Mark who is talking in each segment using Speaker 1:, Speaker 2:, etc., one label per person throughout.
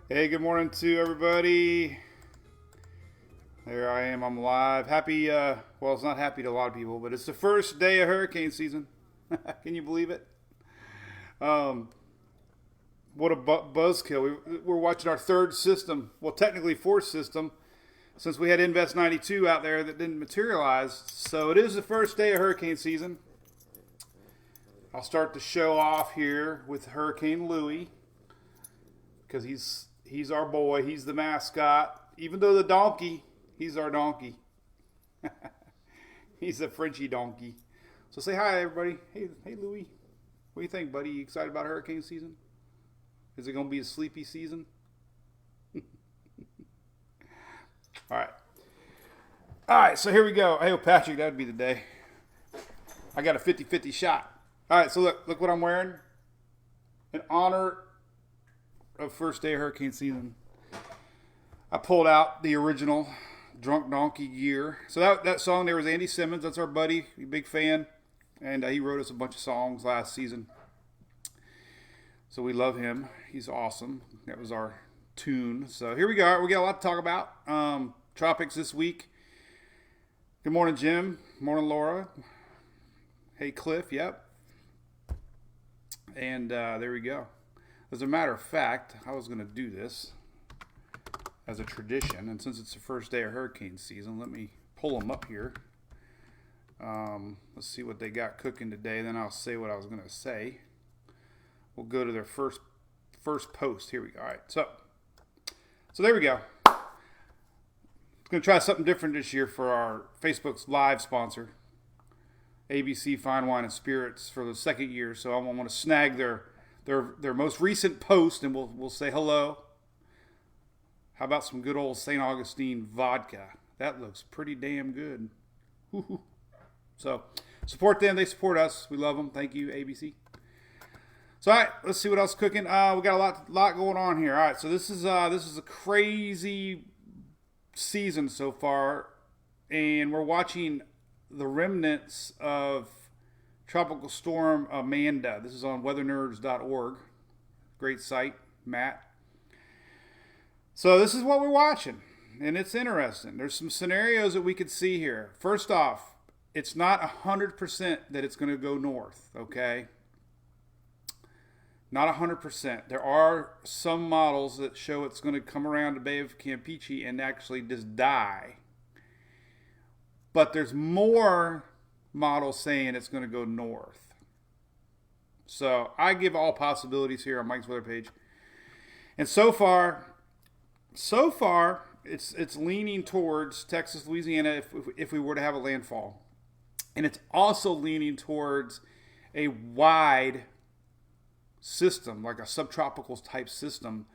Speaker 1: Hey, good morning to everybody. There I am. I'm live. Happy, well, it's not happy to a lot of people, but it's the first day of hurricane season. Can you believe it? Um, what a buzzkill. We're watching our third system, well, technically fourth system, since we had Invest 92 out there that didn't materialize. So it is the first day of hurricane season. I'll start the show off here with Hurricane Louie, because he's our boy. He's the mascot. Even though the donkey, he's our donkey. He's a Frenchy donkey. So say hi, everybody. Hey, Louie. What do you think, buddy? You excited about hurricane season? Is it going to be a sleepy season? All right, so here we go. Hey, Patrick, that would be the day. I got a 50-50 shot. All right, so look what I'm wearing. In honor of first day of hurricane season, I pulled out the original Drunk Donkey gear. So that song there was Andy Simmons. That's our buddy, big fan. And he wrote us a bunch of songs last season. So we love him. He's awesome. That was our tune. So here we go. We got a lot to talk about. Tropics this week. Good morning, Jim. Morning, Laura. Hey, Cliff. Yep. And there we go. As a matter of fact, I was going to do this as a tradition. And since it's the first day of hurricane season, let me pull them up here. Let's see what they got cooking today. Then I'll say what I was going to say. We'll go to their first post. Here we go. All right. So there we go. Going to try something different this year for our Facebook's live sponsor, ABC Fine Wine and Spirits, for the second year. So I want to snag their most recent post, and we'll say hello. How about some good old St. Augustine vodka? That looks pretty damn good. Woo-hoo. So support them. They support us. We love them. Thank you, ABC. So all right, let's see what else is cooking. We got a lot going on here. All right, so this is a crazy season so far, and we're watching the remnants of Tropical Storm Amanda. This is on weathernerds.org. Great site, Matt. So this is what we're watching, and it's interesting. There's some scenarios that we could see here. First off, it's not 100% that it's going to go north, okay? Not 100%. There are some models that show it's going to come around the Bay of Campeche and actually just die. But there's more models saying it's going to go north. So I give all possibilities here on Mike's weather page. And so far it's leaning towards Texas, Louisiana if we were to have a landfall. And it's also leaning towards a wide system, like a subtropical type system,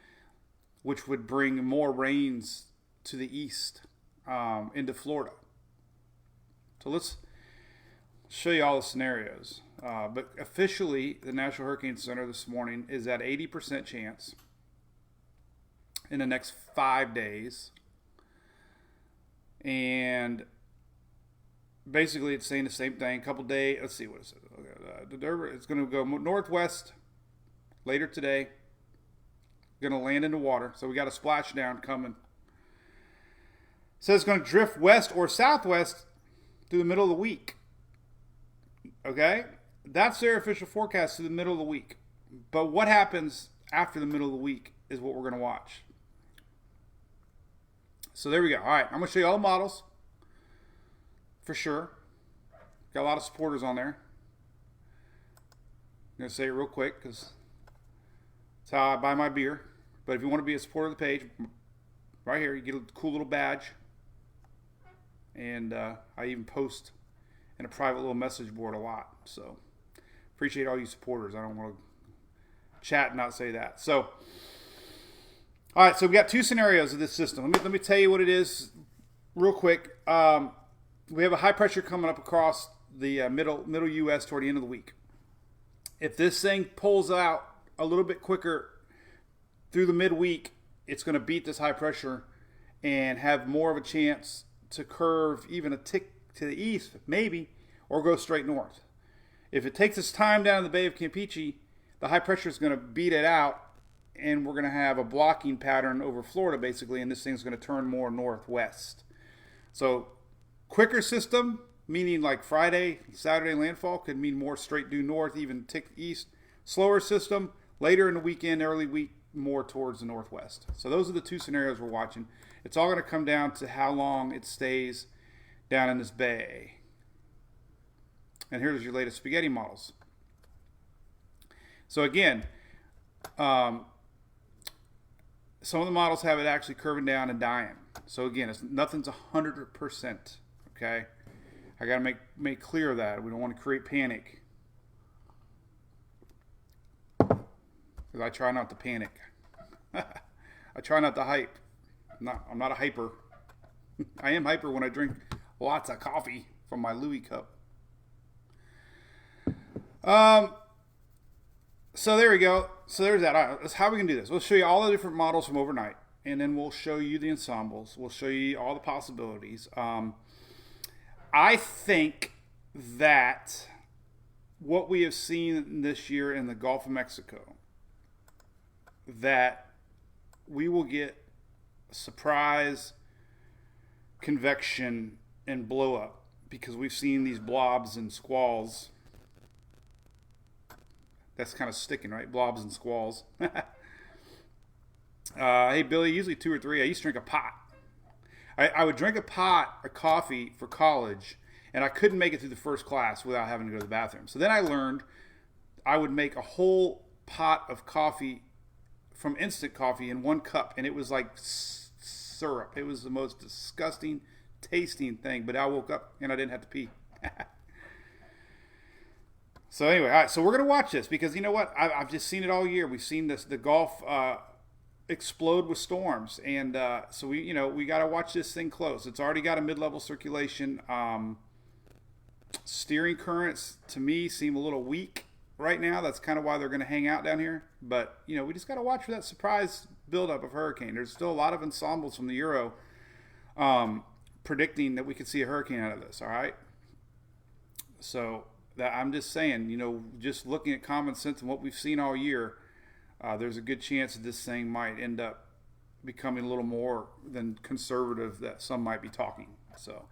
Speaker 1: which would bring more rains to the east into Florida. So let's show you all the scenarios. But officially, the National Hurricane Center this morning is at 80% chance in the next 5 days. And basically, it's saying the same thing. Couple days. Let's see what it says. Okay, it's going to go northwest later today. Going to land into water. So we got a splashdown coming. It says it's going to drift west or southwest through the middle of the week. Okay? That's their official forecast through the middle of the week. But what happens after the middle of the week is what we're going to watch. So there we go. All right, I'm going to show you all the models. For sure. Got a lot of supporters on there. I'm going to say it real quick because it's how I buy my beer. But if you want to be a supporter of the page, right here, you get a cool little badge. And I even post in a private little message board a lot. So appreciate all you supporters. I don't want to chat and not say that. So, all right, so we got two scenarios of this system. Let me tell you what it is real quick. We have a high pressure coming up across the middle U.S. toward the end of the week. If this thing pulls out a little bit quicker through the midweek, it's going to beat this high pressure and have more of a chance to curve even a tick to the east, maybe, or go straight north. If it takes its time down in the Bay of Campeche, the high pressure is going to beat it out and we're going to have a blocking pattern over Florida, basically, and this thing's going to turn more northwest. So quicker system, meaning like Friday, Saturday landfall, could mean more straight due north, even tick east. Slower system, later in the weekend, early week, more towards the northwest. So those are the two scenarios we're watching. It's all going to come down to how long it stays down in this bay. And here's your latest spaghetti models. So again, some of the models have it actually curving down and dying. So again, nothing's 100%. Okay, I got to make clear that we don't want to create panic, because I try not to panic. I try not to hype. I'm not a hyper. I am hyper when I drink lots of coffee from my Louie cup. So there we go. So there's that. All right, that's how we can do this. We'll show you all the different models from overnight, and then we'll show you the ensembles. We'll show you all the possibilities. I think that what we have seen this year in the Gulf of Mexico, that we will get surprise convection and blow up, because we've seen these blobs and squalls. That's kind of sticking, right? Blobs and squalls. Hey, Billy, usually 2 or 3. I used to drink a pot. I would drink a pot of coffee for college, and I couldn't make it through the first class without having to go to the bathroom. So then I learned I would make a whole pot of coffee from instant coffee in 1 cup, and it was like syrup. It was the most disgusting tasting thing, but I woke up and I didn't have to pee. So anyway, all right, so we're going to watch this, because you know what? I've just seen it all year. We've seen the Gulf explode with storms, and so we got to watch this thing close. It's already got a mid-level circulation. Steering currents, to me, seem a little weak right now. That's kind of why they're going to hang out down here. But, we just got to watch for that surprise buildup of hurricane. There's still a lot of ensembles from the Euro predicting that we could see a hurricane out of this, all right? So that I'm just saying, just looking at common sense and what we've seen all year, there's a good chance that this thing might end up becoming a little more than conservative that some might be talking. So,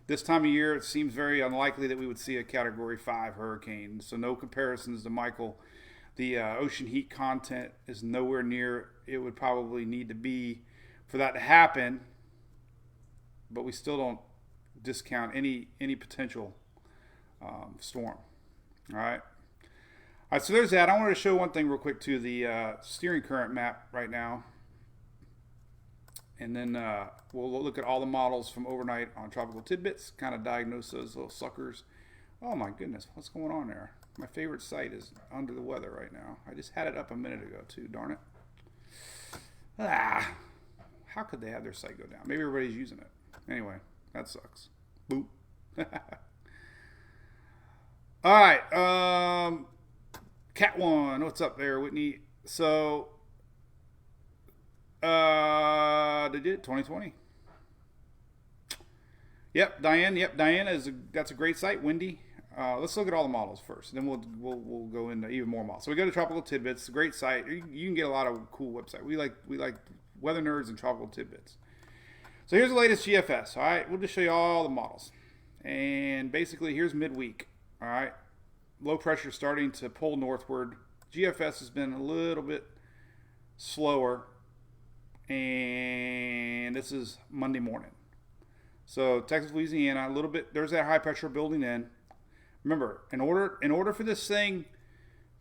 Speaker 1: this time of year, it seems very unlikely that we would see a Category 5 hurricane. So no comparisons to Michael. The ocean heat content is nowhere near it would probably need to be for that to happen. But we still don't discount any potential storm. All right. All right, so there's that. I wanted to show one thing real quick too, the steering current map right now. And then we'll look at all the models from overnight on Tropical Tidbits, kind of diagnose those little suckers. Oh my goodness, what's going on there? My favorite site is under the weather right now. I just had it up a minute ago too, darn it. How could they have their site go down? Maybe everybody's using it. Anyway, that sucks. Boop. All right, Cat 1, what's up there, Whitney? So, they did 2020. Yep, Diane that's a great site. Wendy, let's look at all the models first, then we'll go into even more models. So we go to Tropical Tidbits. It's a great site. You can get a lot of cool website. We like Weather Nerds and Tropical Tidbits. So here's the latest GFS. All right, we'll just show you all the models, and basically here's midweek. All right, low pressure starting to pull northward. GFS has been a little bit slower, and this is Monday morning. So Texas, Louisiana, a little bit. There's that high pressure building in. Remember, in order for this thing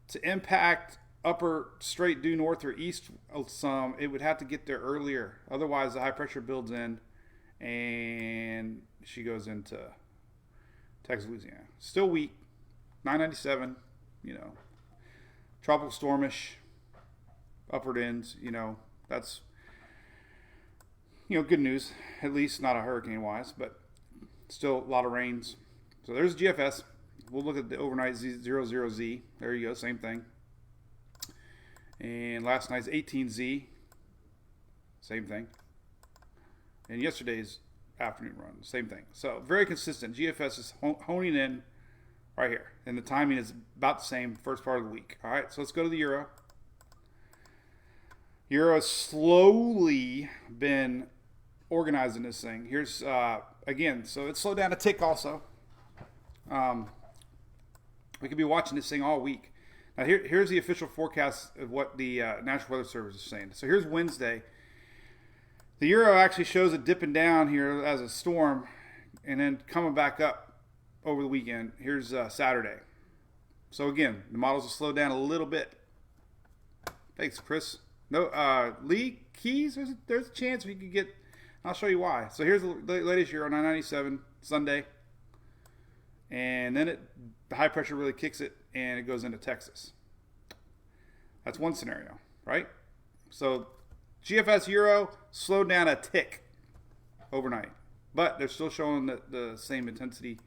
Speaker 1: to impact upper straight due north or east some, it would have to get there earlier. Otherwise, the high pressure builds in, and she goes into Texas, Louisiana. Still weak. 997, tropical stormish, upward ends, that's, good news, at least not a hurricane wise, but still a lot of rains. So there's GFS. We'll look at the overnight 00Z. There you go, same thing. And last night's 18Z, same thing. And yesterday's afternoon run, same thing. So very consistent. GFS is honing in right here, and the timing is about the same first part of the week. All right, so let's go to the Euro. Euro has slowly been organizing this thing. Here's, again, so it slowed down a tick also. We could be watching this thing all week. Now, here's the official forecast of what the National Weather Service is saying. So here's Wednesday. The Euro actually shows it dipping down here as a storm and then coming back up over the weekend. Here's Saturday. So again, the models will slow down a little bit. Thanks, Chris. No, Lee Keys, there's a chance we could get, I'll show you why. So here's the latest Euro, 997, Sunday. And then the high pressure really kicks it and it goes into Texas. That's one scenario, right? So GFS Euro slowed down a tick overnight, but they're still showing the same intensity,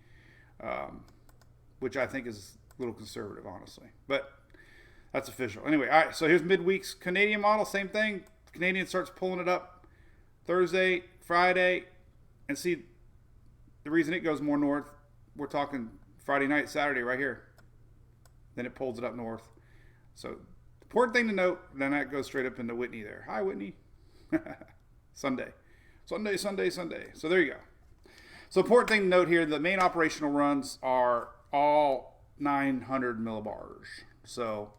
Speaker 1: which I think is a little conservative, honestly. But that's official. Anyway, all right, so here's midweeks. Canadian model, same thing. Canadian starts pulling it up Thursday, Friday, and see the reason it goes more north, we're talking Friday night, Saturday right here. Then it pulls it up north. So important thing to note, then that goes straight up into Whitney there. Hi, Whitney. Sunday. So there you go. So important thing to note here, the main operational runs are all 900 millibars. So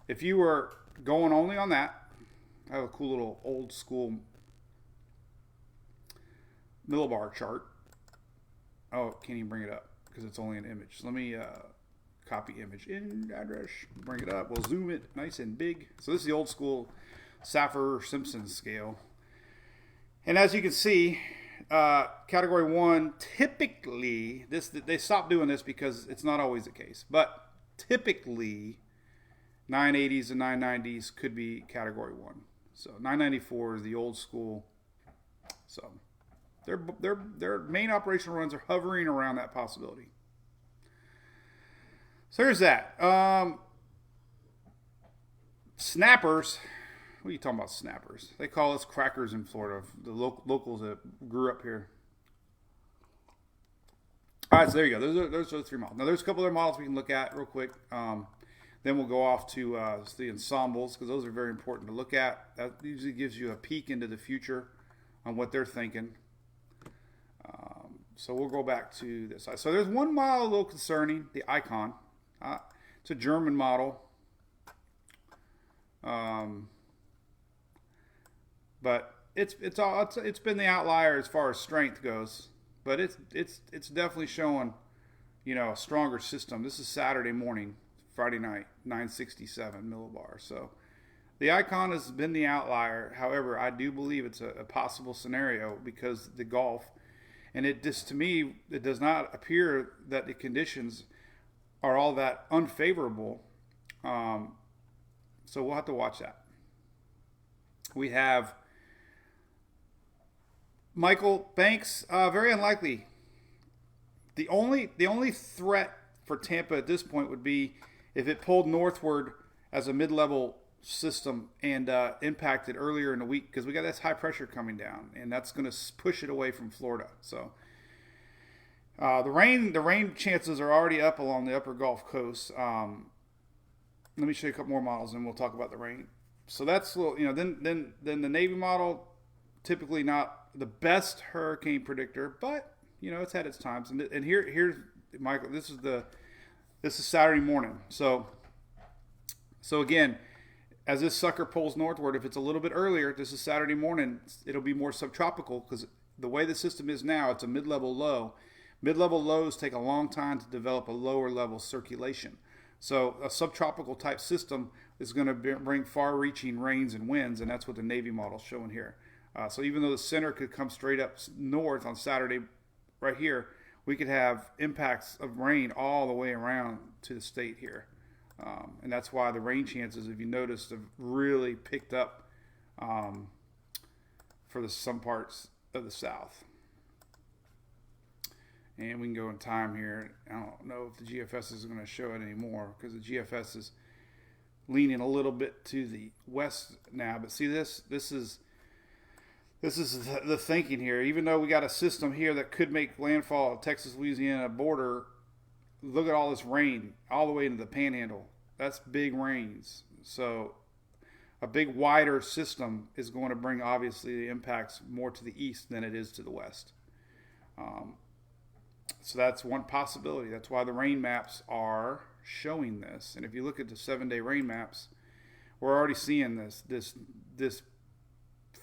Speaker 1: if you were going only on that, I have a cool little old school millibar chart. Oh, can't even bring it up because it's only an image. So let me copy image in address, bring it up. We'll zoom it nice and big. So this is the old school Saffir-Simpson scale. And as you can see, category 1, typically, they stopped doing this because it's not always the case. But typically, 980s and 990s could be category 1. So 994 is the old school. So their main operational runs are hovering around that possibility. So here's that. Snappers. What are you talking about, snappers? They call us crackers in Florida. The locals that grew up here. All right, so there you go. Those are the 3 models. Now there's a couple other models we can look at real quick. Then we'll go off to the ensembles because those are very important to look at. That usually gives you a peek into the future on what they're thinking. So we'll go back to this side. So there's one model a little concerning, the Icon. It's a German model. But it's been the outlier as far as strength goes. But it's definitely showing, a stronger system. This is Saturday morning, Friday night, 967 millibars. So the Icon has been the outlier. However, I do believe it's a possible scenario because the Gulf. And to me, it does not appear that the conditions are all that unfavorable. So we'll have to watch that. We have Michael Banks, very unlikely. The only threat for Tampa at this point would be if it pulled northward as a mid-level system and impacted earlier in the week because we got this high pressure coming down and that's going to push it away from Florida. So the rain chances are already up along the upper Gulf Coast. Let me show you a couple more models and we'll talk about the rain. So that's a little, then the Navy model, typically not the best hurricane predictor, but it's had its times. And here's Michael. This is Saturday morning. So again, as this sucker pulls northward, if it's a little bit earlier, this is Saturday morning, it'll be more subtropical because the way the system is now, it's a mid-level low. Mid-level lows take a long time to develop a lower level circulation. So a subtropical type system is going to bring far-reaching rains and winds, and that's what the Navy model is showing here. So even though the center could come straight up north on Saturday right here, we could have impacts of rain all the way around to the state here. And that's why the rain chances, if you noticed, have really picked up for some parts of the South. And we can go in time here. I don't know if the GFS is going to show it anymore because the GFS is leaning a little bit to the west now. But see this is the thinking here. Even though we got a system here that could make landfall at Texas-Louisiana border, look at all this rain all the way into the Panhandle. That's big rains. So a big wider system is going to bring obviously the impacts more to the east than it is to the west. So that's one possibility. That's why the rain maps are showing this. And if you look at the 7-day rain maps, we're already seeing this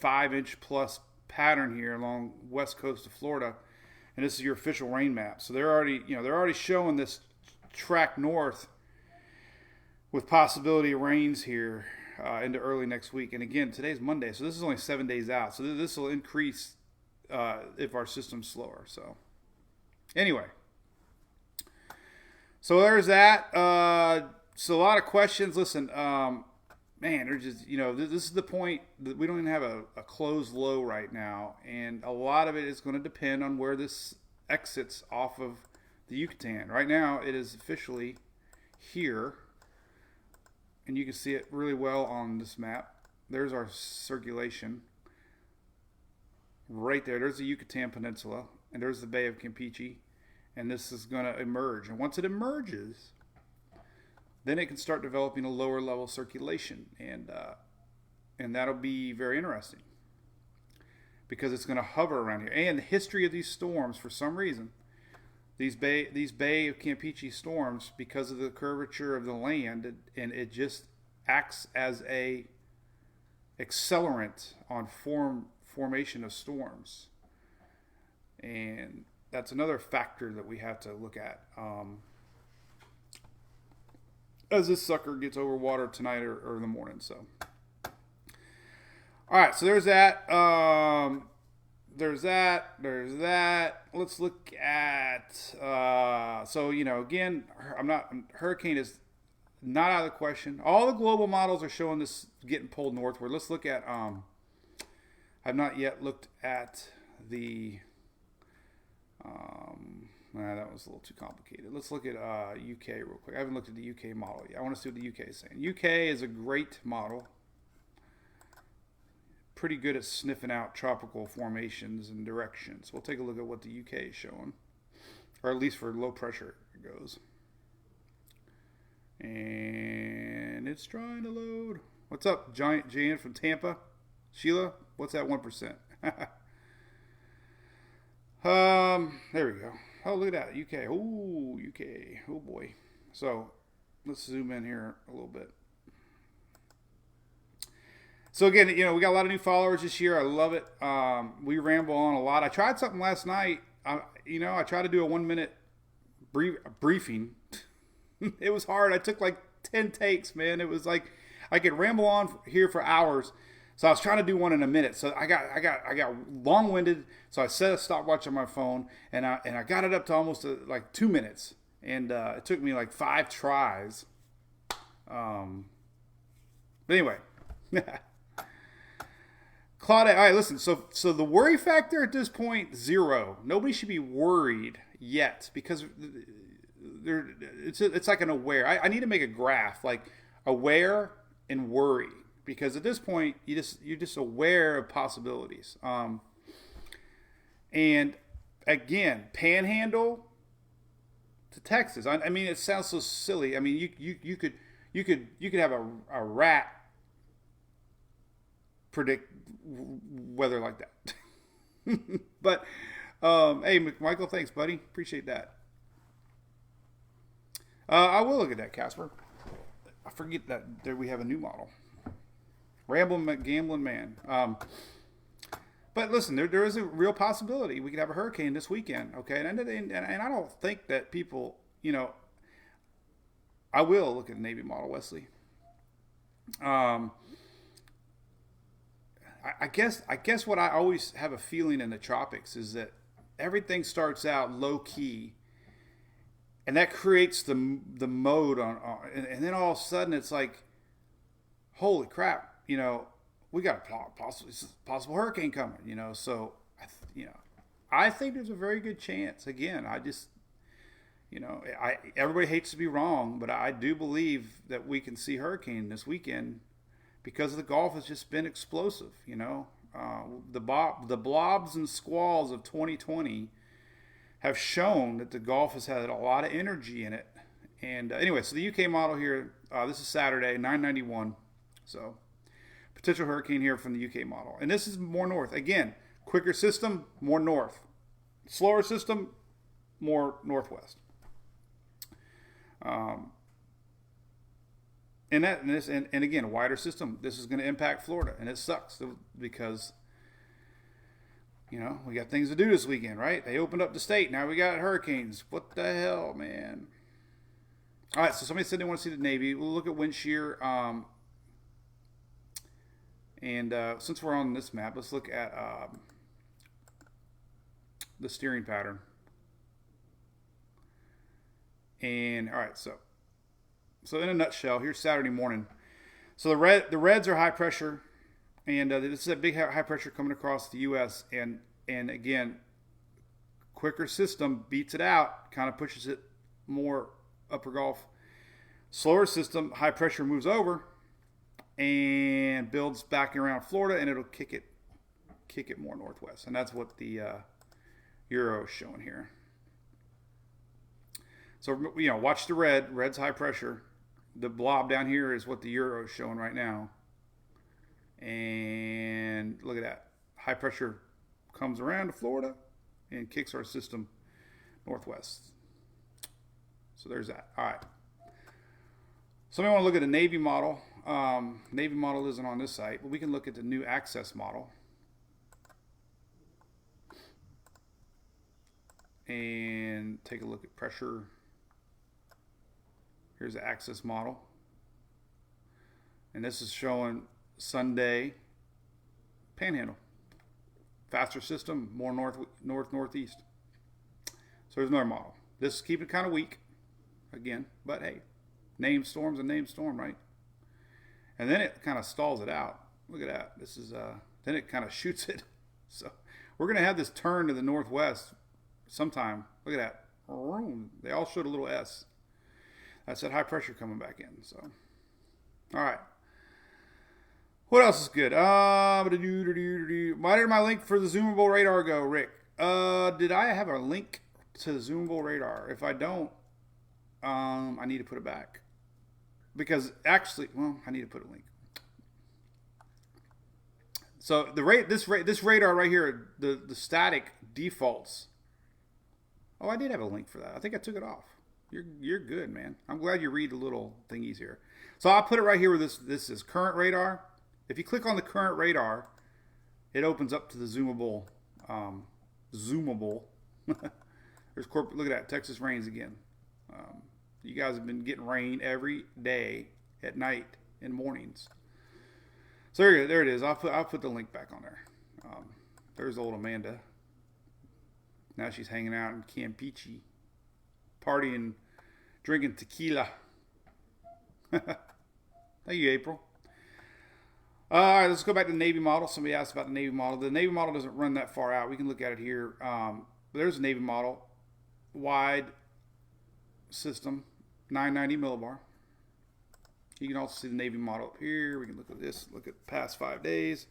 Speaker 1: 5-inch plus pattern here along west coast of Florida, and this is your official rain map. So they're already showing this track north with possibility of rains here into early next week. And again, today's Monday, so this is only 7 days out. So this will increase if our system's slower. So anyway, so there's that. So a lot of questions. Listen, man, there's just, this is the point that we don't even have a closed low right now. And a lot of it is going to depend on where this exits off of the Yucatan. Right now, it is officially here. And you can see it really well on this map. There's our circulation. Right there. There's the Yucatan Peninsula. And there's the Bay of Campeche. And this is going to emerge. And once it emerges, then it can start developing a lower level circulation. And that'll be very interesting. Because it's going to hover around here. And the history of these storms, for some reason, these Bay of Campeche storms, because of the curvature of the land, and it just acts as a accelerant on formation of storms. And that's another factor that we have to look at as this sucker gets over water tonight or in the morning. So, all right, so there's that. There's that. Let's look at, again, hurricane is not out of the question. All the global models are showing this getting pulled northward. Let's look at, I've not yet looked at the, that was a little too complicated. Let's look at UK real quick. I haven't looked at the UK model yet. I want to see what the UK is saying. UK is a great model. Pretty good at sniffing out tropical formations and directions. We'll take a look at what the UK is showing, or at least for low pressure it goes. And it's trying to load. What's up, Giant Jan from Tampa? Sheila, what's that 1%? There we go. Oh, look at that, UK. Oh, UK. Oh boy. So let's zoom in here a little bit. So again, we got a lot of new followers this year. I love it. We ramble on a lot. I tried something last night. I tried to do a 1-minute briefing. It was hard. I took like 10 takes, man. It was like I could ramble on here for hours. So I was trying to do one in a minute. So I got long-winded. So I set a stopwatch on my phone, and I got it up to almost like 2 minutes. And it took me like 5 tries. But anyway. Claudette, all right, listen, so the worry factor at this point, 0. Nobody should be worried yet because it's like an aware. I need to make a graph, like aware and worry, because at this point, you're just aware of possibilities. And again, Panhandle to Texas. I mean, it sounds so silly. I mean, you could have a rat predict weather like that. But hey, Michael, thanks, buddy. Appreciate that. I will look at that, Casper. I forget that there we have a new model. Rambling, gambling man. But listen, there is a real possibility we could have a hurricane this weekend. Okay, and I don't think that people, I will look at the Navy model, Wesley. I guess what I always have a feeling in the tropics is that everything starts out low key, and that creates the mode and then all of a sudden it's like, holy crap, we got a possible hurricane coming, So I think there's a very good chance. Again, I just everybody hates to be wrong, but I do believe that we can see hurricane this weekend. Because the Gulf has just been explosive, the blobs and squalls of 2020 have shown that the Gulf has had a lot of energy in it. And anyway, so the UK model here, this is Saturday, 991. So potential hurricane here from the UK model. And this is more north. Again, quicker system, more north. Slower system, more northwest. And again, wider system. This is going to impact Florida, and it sucks because we got things to do this weekend, right? They opened up the state. Now we got hurricanes. What the hell, man? All right, so somebody said they want to see the Navy. We'll look at wind shear. And since we're on this map, let's look at the steering pattern. And all right, so in a nutshell, here's Saturday morning. So the reds are high pressure, and this is a big high pressure coming across the U.S. And again, quicker system beats it out, kind of pushes it more upper Gulf. Slower system, high pressure moves over and builds back around Florida, and it'll kick it more northwest. And that's what the Euro is showing here. So, watch the red. Red's high pressure. The blob down here is what the Euro is showing right now. And look at that. High pressure comes around to Florida and kicks our system northwest. So there's that. All right. Somebody want to look at the Navy model. Navy model isn't on this site, but we can look at the new Access model. And take a look at pressure. Here's the Access model. And this is showing Sunday Panhandle. Faster system, more northeast. So there's another model. This is keeping it kind of weak again, but hey, named storm's a named storm, right? And then it kind of stalls it out. Look at that. This is then it kind of shoots it. So we're going to have this turn to the northwest sometime. Look at that. They all showed a little S. That's that high pressure coming back in. So, all right. What else is good? Why did my link for the zoomable radar go, Rick? Did I have a link to the zoomable radar? If I don't, I need to put it back. Because actually, I need to put a link. So this radar right here, the static defaults. Oh, I did have a link for that. I think I took it off. You're good, man. I'm glad you read the little thingies here. So I'll put it right here where this is current radar. If you click on the current radar, it opens up to the zoomable. There's corporate. Look at that. Texas rains again. You guys have been getting rain every day at night and mornings. So there it is. I'll put the link back on there. There's old Amanda. Now she's hanging out in Campeche, partying, drinking tequila. Thank you, April. All right, let's go back to the Navy model. Somebody asked about the Navy model. The Navy model doesn't run that far out. We can look at it here. There's a Navy model, wide system, 990 millibar. You can also see the Navy model up here. We can look at this. Look at past 5 days.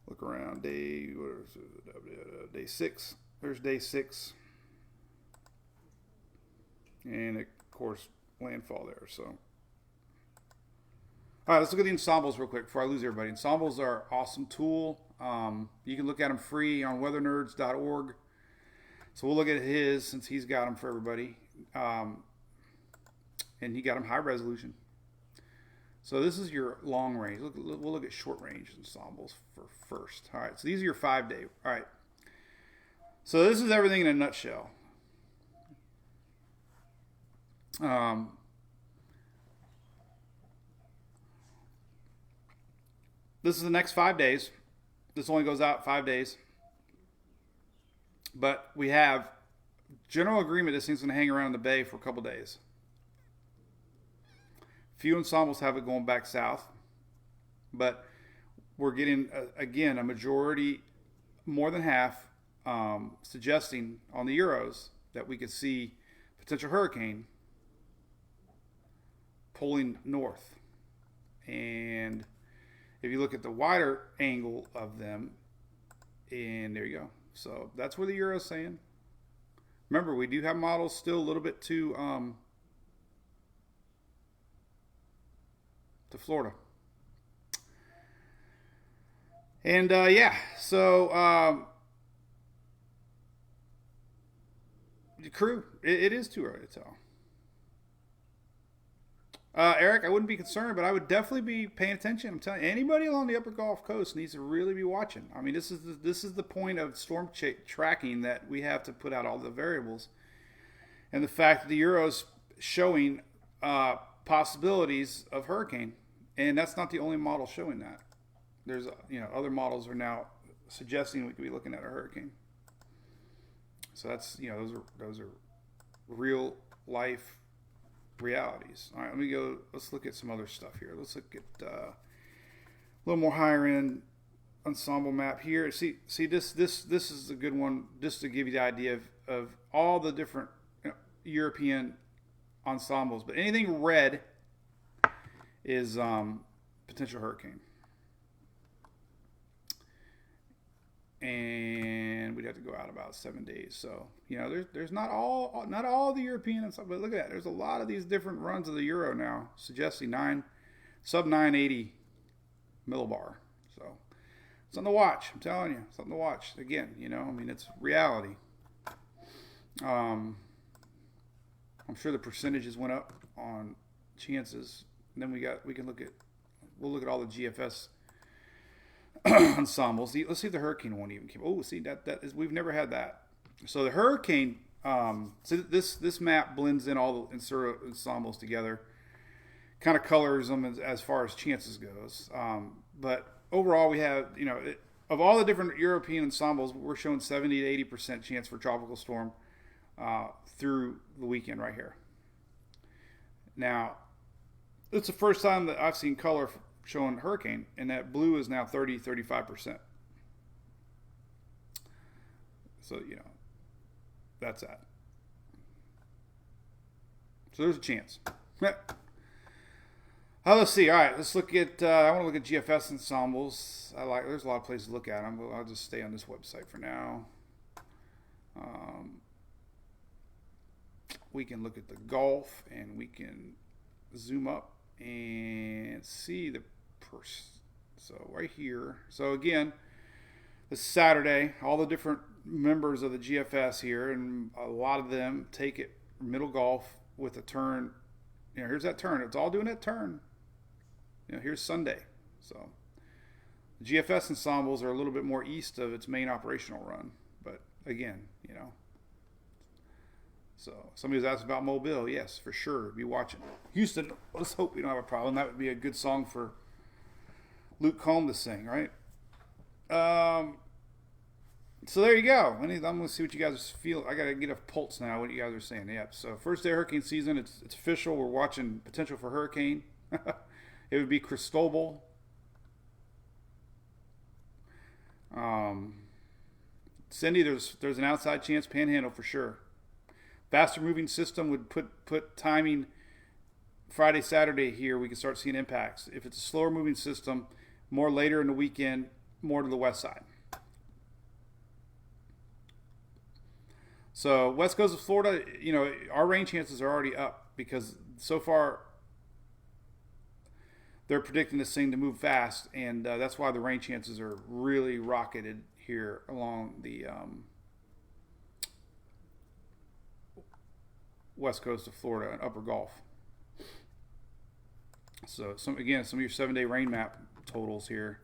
Speaker 1: Look around day 6. There's day 6. And, of course, landfall there. So, all right, let's look at the ensembles real quick before I lose everybody. Ensembles are an awesome tool. You can look at them free on weathernerds.org. So we'll look at his since he's got them for everybody. And he got them high resolution. So this is your long range. We'll look at short range ensembles for first. All right, so these are your 5 day. All right. So this is everything in a nutshell. This is the next 5 days. This only goes out 5 days. But we have general agreement this thing's going to hang around in the bay for a couple days. Few ensembles have it going back south. But we're getting, again, a majority, more than half, suggesting on the Euros that we could see potential hurricane pulling north. And if you look at the wider angle of them, and there you go. So that's what the Euro is saying. Remember, we do have models still a little bit to Florida. And yeah, so the crew, it is too early to tell. Eric, I wouldn't be concerned, but I would definitely be paying attention. I'm telling you, anybody along the Upper Gulf Coast needs to really be watching. I mean, this is the point of storm tracking, that we have to put out all the variables, and the fact that the Euro's showing possibilities of hurricane, and that's not the only model showing that. There's other models are now suggesting we could be looking at a hurricane. So that's those are real life realities. All right, let me go. Let's look at some other stuff here. Let's look at a little more higher end ensemble map here. See this is a good one, just to give you the idea of all the different European ensembles. But anything red is potential hurricane, and we'd have to go out about 7 days. So there's not all the European and stuff, but look at that. There's a lot of these different runs of the Euro now suggesting sub 980 millibar. So something to watch. I'm telling you, something to watch. Again, I mean, it's reality. I'm sure the percentages went up on chances. And then we'll look at all the GFS ensembles. Let's see if the hurricane one even came. Oh, see that is, we've never had that. So the hurricane. So this map blends in all the ensembles together, kind of colors them as far as chances goes. But overall, we have of all the different European ensembles, we're showing 70 to 80% chance for tropical storm through the weekend right here. Now, it's the first time that I've seen color showing hurricane, and that blue is now 35%. So, that's that. So there's a chance. Let's see. All right, let's look at, I want to look at GFS ensembles. There's a lot of places to look at them, but I'll just stay on this website for now. We can look at the Gulf, and we can zoom up and see the so right here. So again, this is Saturday. All the different members of the GFS here, and a lot of them take it middle Gulf with a turn. Here's that turn. It's all doing that turn. Here's Sunday. So the GFS ensembles are a little bit more east of its main operational run. But again, So somebody was asking about Mobile. Yes, for sure. Be watching. Houston, let's hope we don't have a problem. That would be a good song for Luke Combs to sing, right? So there you go. I'm going to see what you guys feel. I got to get a pulse now, what you guys are saying. Yep. So first day of hurricane season. It's official. We're watching potential for hurricane. It would be Cristobal. Cindy, there's an outside chance Panhandle for sure. Faster moving system would put timing Friday, Saturday here. We can start seeing impacts. If it's a slower moving system, more later in the weekend, more to the west side. So west coast of Florida, our rain chances are already up because so far they're predicting this thing to move fast, and that's why the rain chances are really rocketed here along the west coast of Florida and upper Gulf. So some of your 7-day rain map totals here,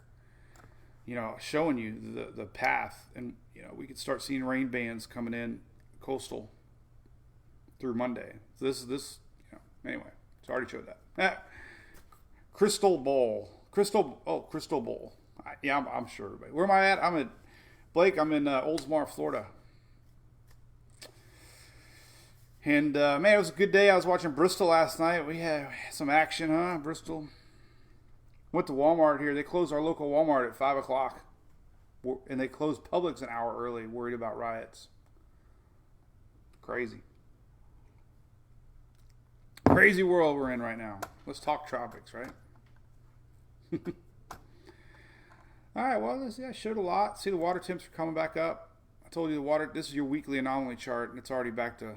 Speaker 1: showing you the path, and we could start seeing rain bands coming in coastal through Monday. So this anyway, it's already showed that. Crystal Bowl. Yeah, I'm sure everybody. Where am I at? I'm at Blake. I'm in Oldsmar, Florida. And man, it was a good day. I was watching Bristol last night. We had some action, huh? Bristol. Went to Walmart here. They closed our local Walmart at 5 o'clock. And they closed Publix an hour early, worried about riots. Crazy. Crazy world we're in right now. Let's talk tropics, right? All right, well, I showed a lot. See, the water temps are coming back up. I told you this is your weekly anomaly chart, and it's already back to a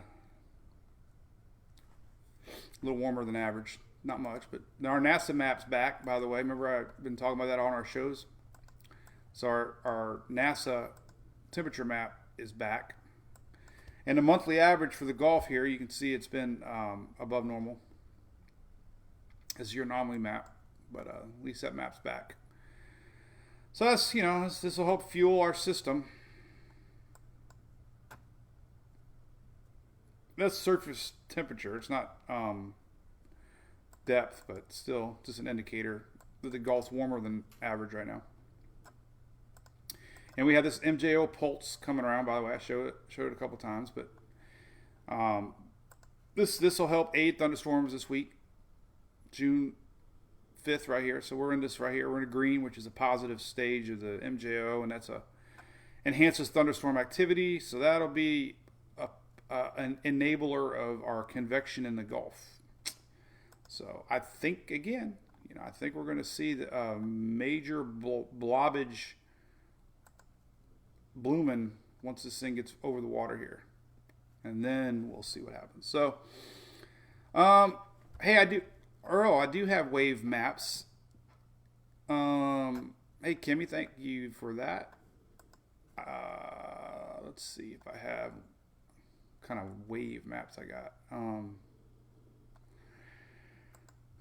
Speaker 1: little warmer than average. Not much, but our NASA map's back, by the way. Remember I've been talking about that on our shows? So our NASA temperature map is back. And the monthly average for the Gulf here, you can see it's been above normal. This is your anomaly map, but at least that map's back. So that's, this will help fuel our system. That's surface temperature. It's not depth, but still just an indicator that the Gulf's warmer than average right now. And we have this MJO pulse coming around. By the way, I showed it a couple times, but this will help aid thunderstorms this week, June 5th right here. So we're in this right here. We're in a green, which is a positive stage of the MJO, and that's enhances thunderstorm activity. So that'll be an enabler of our convection in the Gulf. So I think again, I think we're going to see the major blobage blooming once this thing gets over the water here, and then we'll see what happens. So hey, I do have wave maps. Hey Kimmy, thank you for that. Let's see if I have kind of wave maps I got.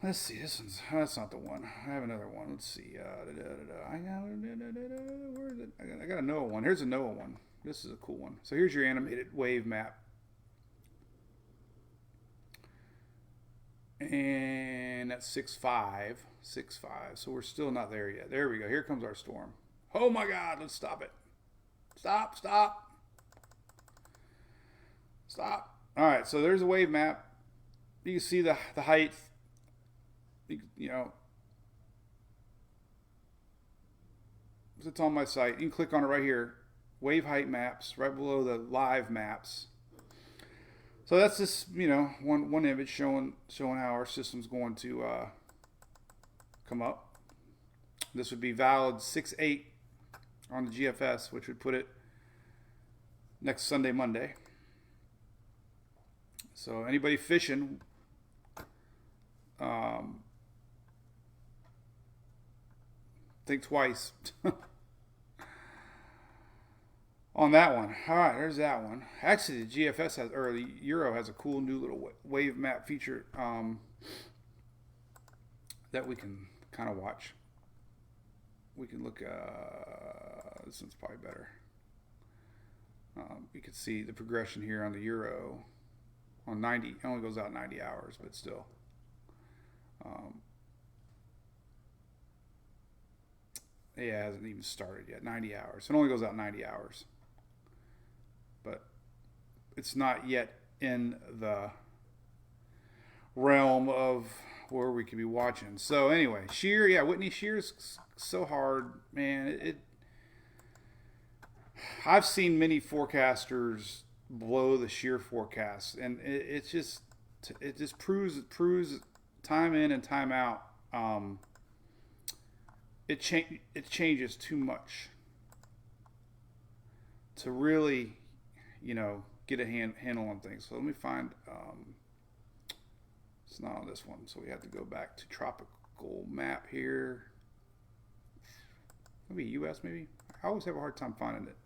Speaker 1: Let's see, that's not the one. I have another one. Let's see. Where is it? I got a NOAA one. Here's a NOAA one. This is a cool one. So here's your animated wave map. And that's 6.5. 6.5. So we're still not there yet. There we go. Here comes our storm. Oh my God, let's stop it. Stop. All right, so there's a wave map. You can see the height. It's on my site. You can click on it right here. Wave height maps, right below the live maps. So that's just, one image showing how our system's going to come up. This would be valid 6/8 on the GFS, which would put it next Sunday, Monday. So anybody fishing, think twice on that one. All right, there's that one. Actually, the GFS the Euro has a cool new little wave map feature that we can kind of watch. We can look. This one's probably better. You can see the progression here on the Euro on 90. It only goes out 90 hours, but still. It hasn't even started yet. 90 hours. It only goes out 90 hours. But it's not yet in the realm of where we could be watching. So anyway, Shear, Whitney, Shear's so hard, man. I've seen many forecasters blow the Shear forecast, and it just proves time in and time out. It changes too much to really, get a handle on things. So let me find. It's not on this one, so we have to go back to tropical map here. Maybe U.S. Maybe. I always have a hard time finding it.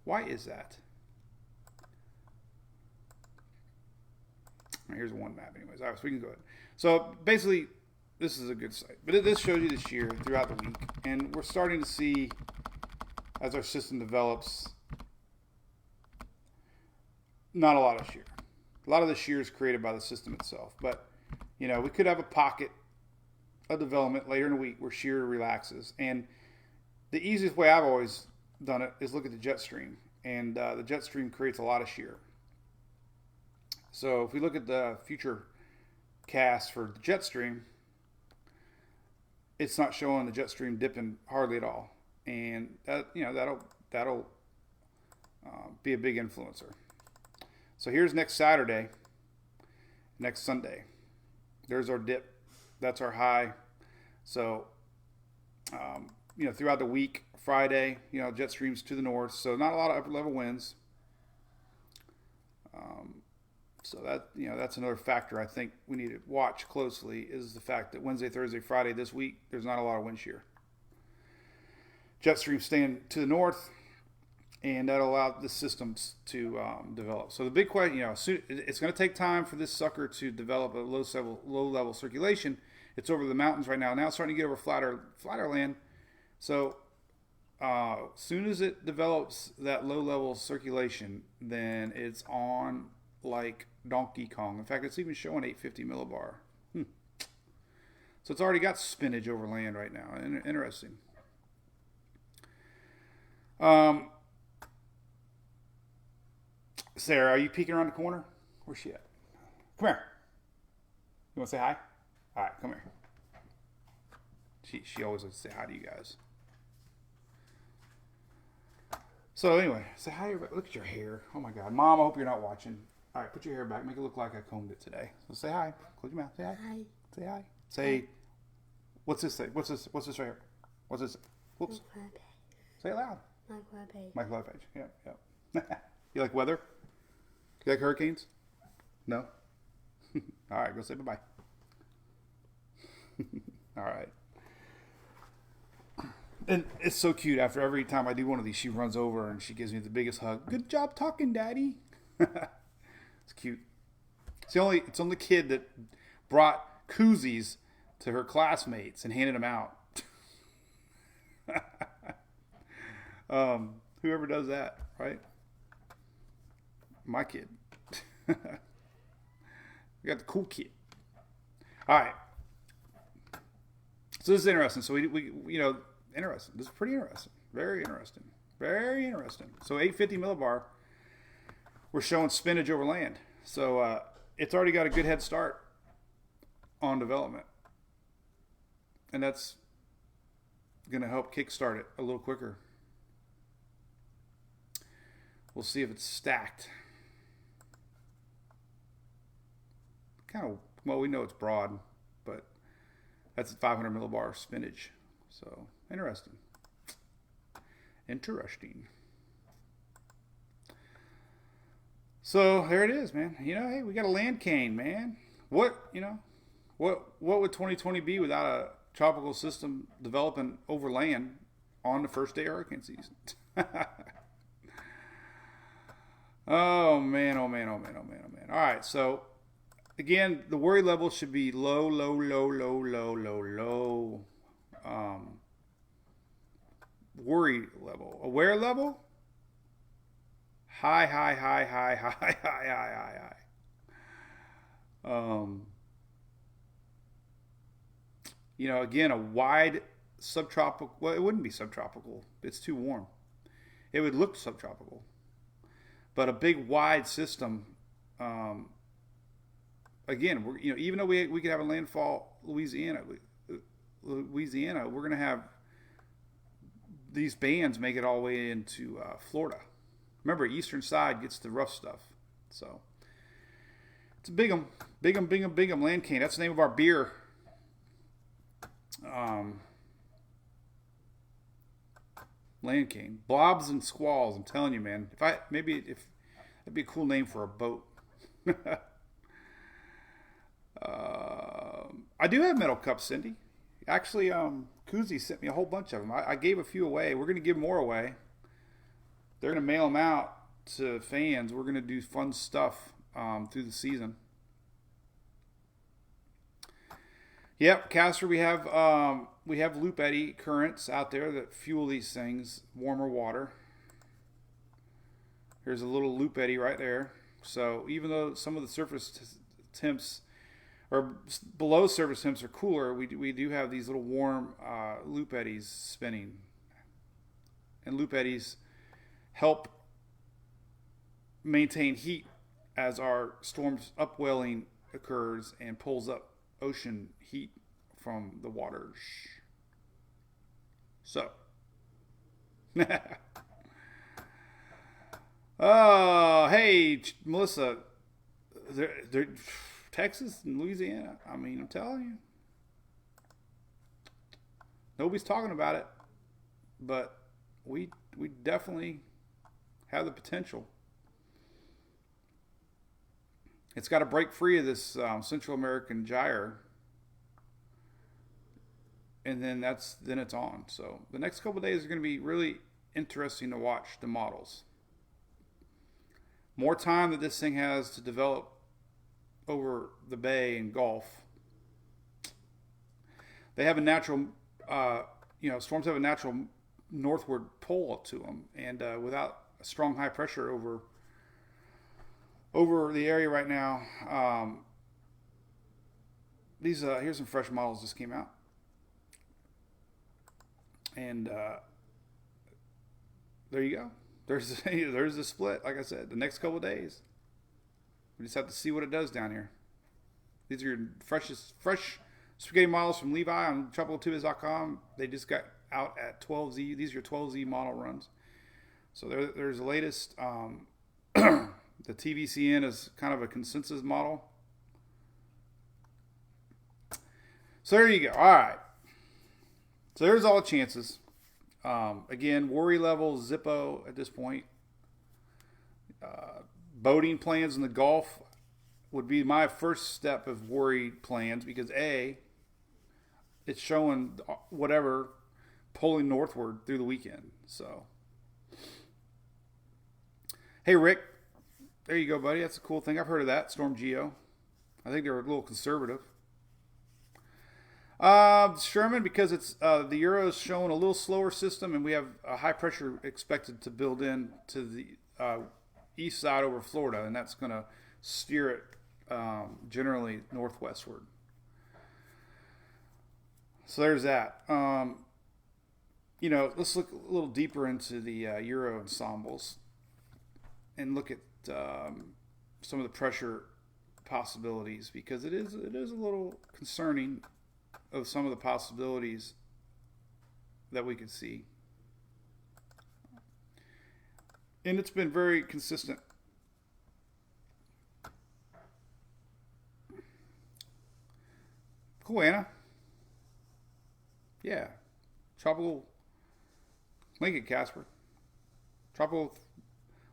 Speaker 1: Why is that? All right, here's one map, anyways. All right, so we can go ahead. So basically, this is a good site, but this shows you the shear throughout the week, and we're starting to see, as our system develops, not a lot of shear. A lot of the shear is created by the system itself, but we could have a pocket of development later in the week where shear relaxes. And the easiest way I've always done it is look at the jet stream, and the jet stream creates a lot of shear. So if we look at the future cast for the jet stream, it's not showing the jet stream dipping hardly at all, and that'll be a big influencer. So here's next Saturday, next Sunday. There's our dip. That's our high. So throughout the week, Friday, jet streams to the north, so not a lot of upper level winds. So that that's another factor I think we need to watch closely, is the fact that Wednesday, Thursday, Friday this week, there's not a lot of wind shear. jet stream staying to the north, and that'll allow the systems to develop. So the big question, it's going to take time for this sucker to develop a low level circulation. It's over the mountains right now. Now it's starting to get over flatter land. So soon as it develops that low level circulation, then it's on like Donkey Kong. In fact, it's even showing 850 millibar. So it's already got spinach over land right now. Interesting. Sarah, are you peeking around the corner? Where's she at? Come here. You want to say hi? All right, come here. She always likes to say hi to you guys. So anyway, say hi. Look at your hair. Oh my God, Mom, I hope you're not watching. All right, put your hair back. Make it look like I combed it today. So say hi. Close your mouth. Say hi.
Speaker 2: Hi.
Speaker 1: Say hi. Say, what's this say? What's this right here? What's this? Whoops. Say it loud. My web page. Yeah. You like weather? You like hurricanes? No? All right, go say bye-bye. All right. And it's so cute. After every time I do one of these, she runs over and she gives me the biggest hug. Good job talking, Daddy. It's cute. It's the only kid that brought koozies to her classmates and handed them out. Whoever does that, right? My kid. We got the cool kid. All right. So this is interesting. So we interesting. This is pretty interesting. Very interesting. Very interesting. So 850 millibar, we're showing spinach over land. So it's already got a good head start on development. And that's going to help kickstart it a little quicker. We'll see if it's stacked. We know it's broad, but that's 500 millibar spinach. So, interesting. So, there it is, man. Hey, we got a land cane, man. What would 2020 be without a tropical system developing over land on the first day of hurricane season? Oh man. All right, so again, the worry level should be low. Worry level. Aware level? High. Again, a wide subtropical. Well, it wouldn't be subtropical. It's too warm. It would look subtropical. But a big wide system, again, even though we could have a landfall Louisiana, we're going to have these bands make it all the way into Florida. Remember, eastern side gets the rough stuff. So it's a big 'em land cane. That's the name of our beer. Land cane, blobs and squalls. I'm telling you, man. If that'd be a cool name for a boat. I do have metal cups, Cindy. Actually, Koozie sent me a whole bunch of them. I gave a few away. We're gonna give more away. They're gonna mail them out to fans. We're gonna do fun stuff through the season. Yep, Castor, we have loop eddy currents out there that fuel these things, warmer water. Here's a little loop eddy right there. So even though some of the surface temps or below surface temps are cooler, we do have these little warm loop eddies spinning. And loop eddies help maintain heat as our storm's upwelling occurs and pulls up ocean heat from the waters. So, oh, hey, Melissa, they're Texas and Louisiana. I mean, I'm telling you, nobody's talking about it, but we definitely have the potential. It's got to break free of this Central American gyre. and then it's on. So the next couple of days are going to be really interesting to watch the models. More time that this thing has to develop over the bay and Gulf. They have a natural, storms have a natural northward pull to them, and without a strong high pressure over the area right now, here's some fresh models just came out, and there you go. There's the split. Like I said, the next couple of days, we just have to see what it does down here. These are your fresh spaghetti models from Levi on TropicalTidbits.com. They just got out at 12Z. These are your 12Z model runs. So there's the latest. The TVCN is kind of a consensus model. So there you go. All right. So there's all the chances. Again, worry level Zippo at this point. Boating plans in the Gulf would be my first step of worry plans, because A, it's showing whatever pulling northward through the weekend. So, hey Rick, there you go, buddy. That's a cool thing. I've heard of that, Storm Geo. I think they're a little conservative. Sherman, because it's the Euro is showing a little slower system, and we have a high pressure expected to build in to the east side over Florida, and that's going to steer it generally northwestward. So there's that. Let's look a little deeper into the Euro ensembles and look at some of the pressure possibilities, because it is a little concerning of some of the possibilities that we could see. And it's been very consistent. Cool, Anna. Yeah. Tropical. Link it, Casper. Tropical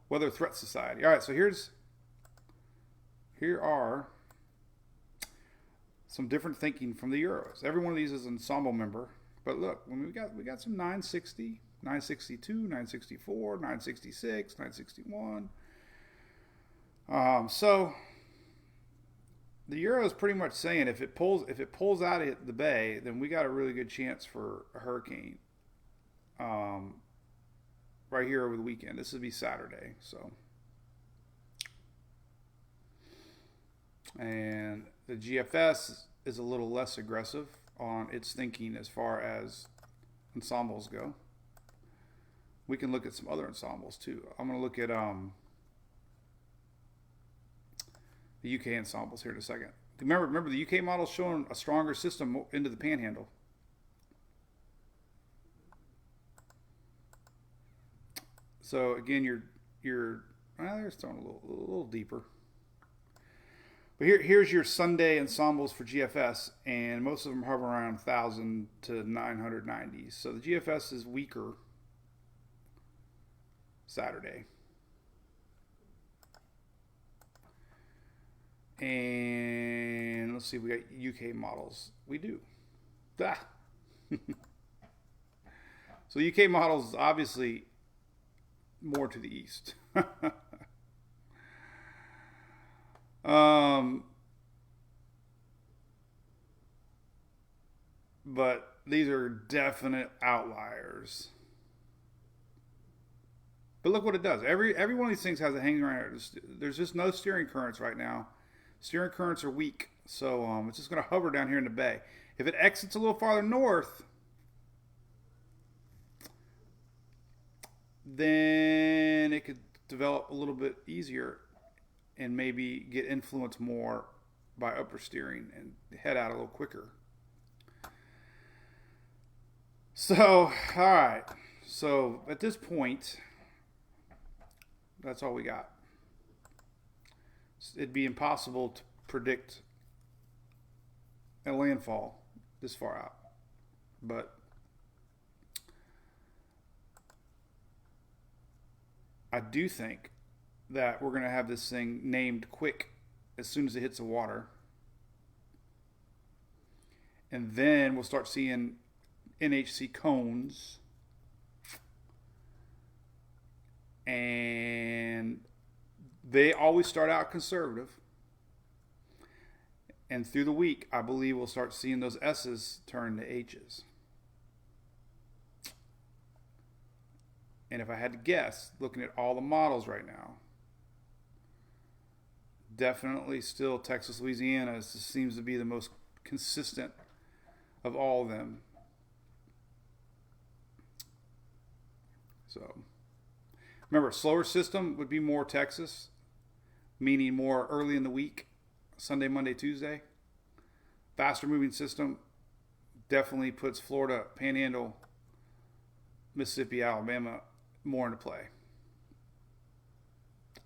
Speaker 1: Weather Threat Society. All right, so here are some different thinking from the Euros. Every one of these is an ensemble member. But look, when we got some 960, 962, 964, 966, 961. So the Euro is pretty much saying if it pulls out at the bay, then we got a really good chance for a hurricane. Right here over the weekend. This would be Saturday. So, and the GFS is a little less aggressive on its thinking as far as ensembles go. We can look at some other ensembles too. I'm going to look at the UK ensembles here in a second. Remember the UK model is showing a stronger system into the panhandle. So again, they're throwing a little deeper. But here's your Sunday ensembles for GFS, and most of them hover around 1,000 to 990. So the GFS is weaker Saturday. And let's see, we got UK models. We do. So UK models obviously more to the east. But these are definite outliers. But look what it does. Every one of these things has a hanging around. There's just no steering currents right now. Steering currents are weak, so it's just going to hover down here in the bay. If it exits a little farther north, then it could develop a little bit easier and maybe get influenced more by upper steering and head out a little quicker. So, all right. So at this point, that's all we got. It'd be impossible to predict a landfall this far out. But I do think that we're going to have this thing named quick as soon as it hits the water. And then we'll start seeing NHC cones. And they always start out conservative. And through the week, I believe we'll start seeing those S's turn to H's. And if I had to guess, looking at all the models right now, definitely still Texas, Louisiana seems to be the most consistent of all of them. So, remember, slower system would be more Texas, meaning more early in the week, Sunday, Monday, Tuesday. Faster moving system definitely puts Florida, Panhandle, Mississippi, Alabama more into play.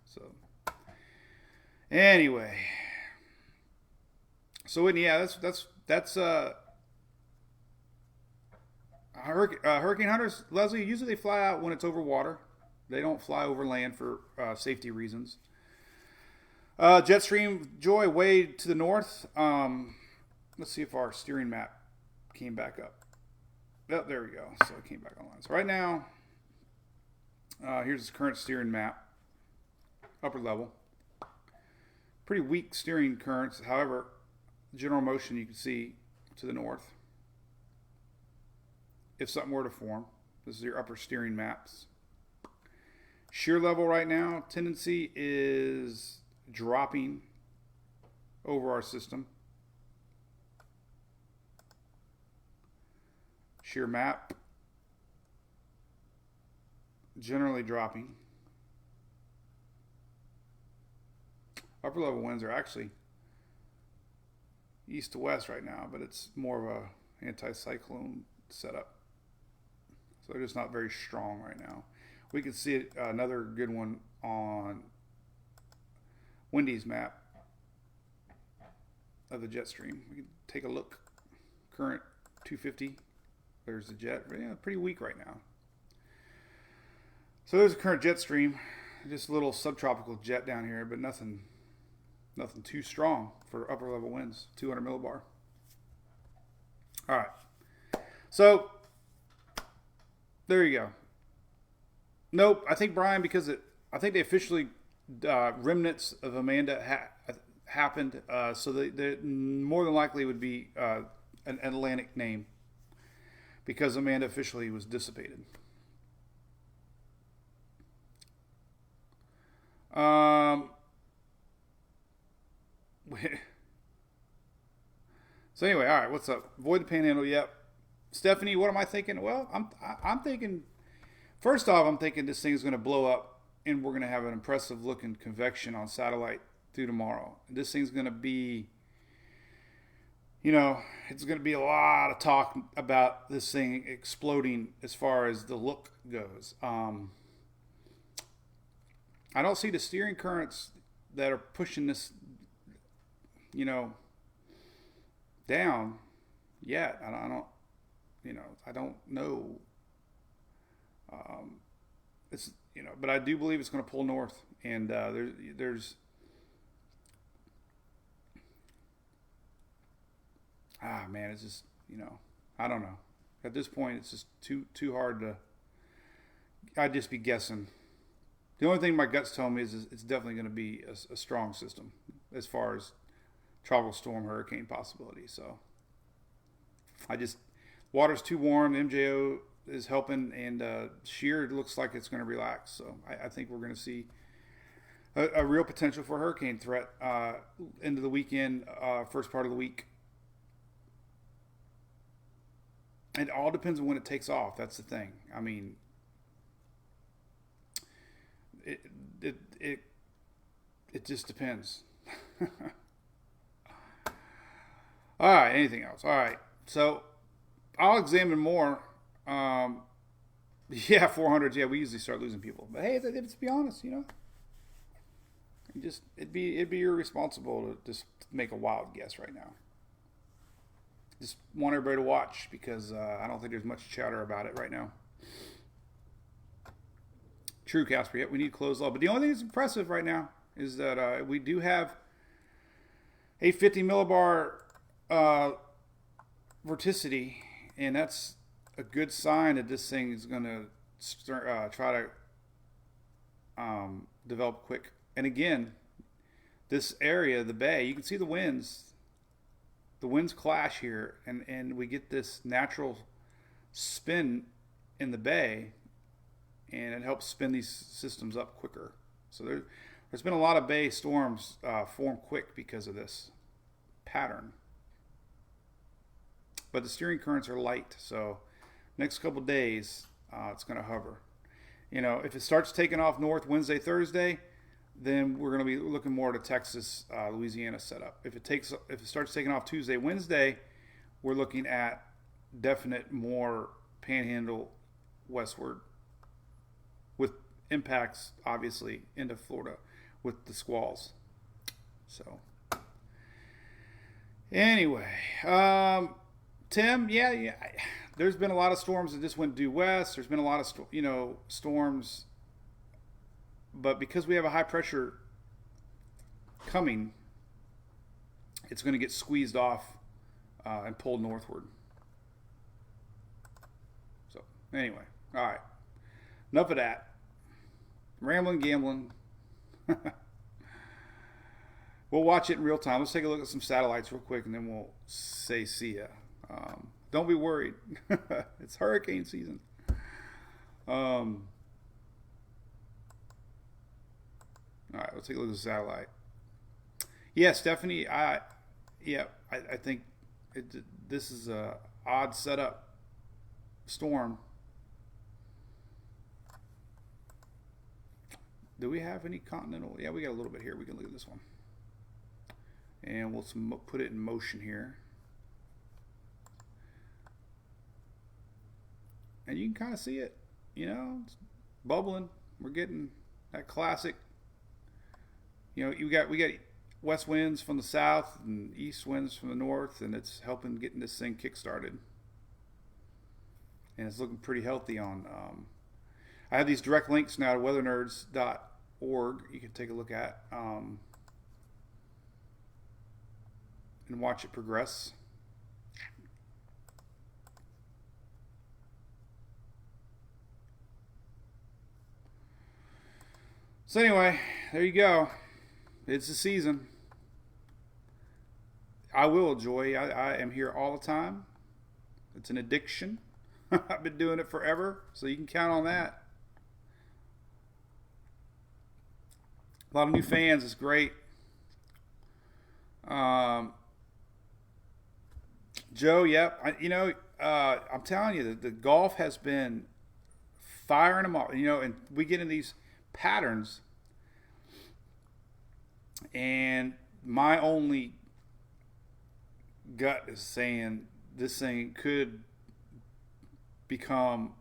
Speaker 1: So, anyway, so yeah, that's hurricane hunters. Leslie, usually they fly out when it's over water. They don't fly over land for safety reasons. Jetstream Joy way to the north. Let's see if our steering map came back up. Oh, there we go. So it came back online. So right now, here's the current steering map. Upper level. Pretty weak steering currents. However, general motion you can see to the north. If something were to form, this is your upper steering maps. Shear level right now, tendency is dropping over our system. Shear map, generally dropping. Upper level winds are actually east to west right now, but it's more of a anti-cyclone setup. So they're just not very strong right now. We can see another good one on Wendy's map of the jet stream. We can take a look. Current 250. There's the jet. Yeah, pretty weak right now. So there's a current jet stream. Just a little subtropical jet down here, but nothing too strong for upper level winds. 200 millibar. All right. So there you go. Nope. I think, Brian, because I think they officially remnants of Amanda happened, so they more than likely would be an Atlantic name because Amanda officially was dissipated. So anyway, all right. What's up? Avoid the Panhandle. Yep. Stephanie, what am I thinking? Well, I'm thinking. First off, I'm thinking this thing is going to blow up, and we're going to have an impressive looking convection on satellite through tomorrow. This thing's going to be, it's going to be a lot of talk about this thing exploding as far as the look goes. I don't see the steering currents that are pushing this, down yet. I don't know. It's but I do believe it's going to pull north, and there's it's just I don't know. At this point, it's just too hard to. I'd just be guessing. The only thing my gut's telling me is it's definitely going to be a strong system as far as tropical storm hurricane possibility. So water's too warm. MJO is helping, and Shear looks like it's going to relax. So I think we're going to see a real potential for hurricane threat into the weekend, first part of the week. It all depends on when it takes off. That's the thing. I mean, it just depends. All right. Anything else? All right. So I'll examine more. 400s. Yeah, we usually start losing people. But hey, let's be honest. It'd be irresponsible to just make a wild guess right now. Just want everybody to watch because I don't think there's much chatter about it right now. True, Casper. Yep, we need closed law. But the only thing that's impressive right now is that we do have a 50 millibar vorticity, and that's a good sign that this thing is going to try to develop quick. And again, this area, the bay, you can see the winds. The winds clash here, and we get this natural spin in the bay, and it helps spin these systems up quicker. So there's been a lot of bay storms form quick because of this pattern. But the steering currents are light, so next couple days it's going to hover. If it starts taking off north Wednesday, Thursday, then we're going to be looking more to Texas, Louisiana setup. If it starts taking off Tuesday, Wednesday, we're looking at definite more panhandle westward, with impacts obviously into Florida with the squalls. So anyway, Tim, yeah, there's been a lot of storms that just went due west. There's been a lot of storms, but because we have a high pressure coming, it's going to get squeezed off and pulled northward. So anyway, all right, enough of that. Rambling, gambling. We'll watch it in real time. Let's take a look at some satellites real quick, and then we'll say see ya. Don't be worried. It's hurricane season. All right, let's take a look at the satellite. Yeah, Stephanie, I think this is a odd setup storm. Do we have any continental? Yeah, we got a little bit here. We can look at this one. And we'll put it in motion here. And you can kind of see it, it's bubbling. We're getting that classic, we got west winds from the south and east winds from the north, and it's helping getting this thing kick-started. And it's looking pretty healthy on, I have these direct links now to weathernerds.org you can take a look at and watch it progress. So anyway, there you go. It's the season. I will enjoy. I am here all the time. It's an addiction. I've been doing it forever, so you can count on that. A lot of new fans. It's great. Joe, yep. I'm telling you, the golf has been firing them up. And we get in these patterns, and my only gut is saying this thing could become,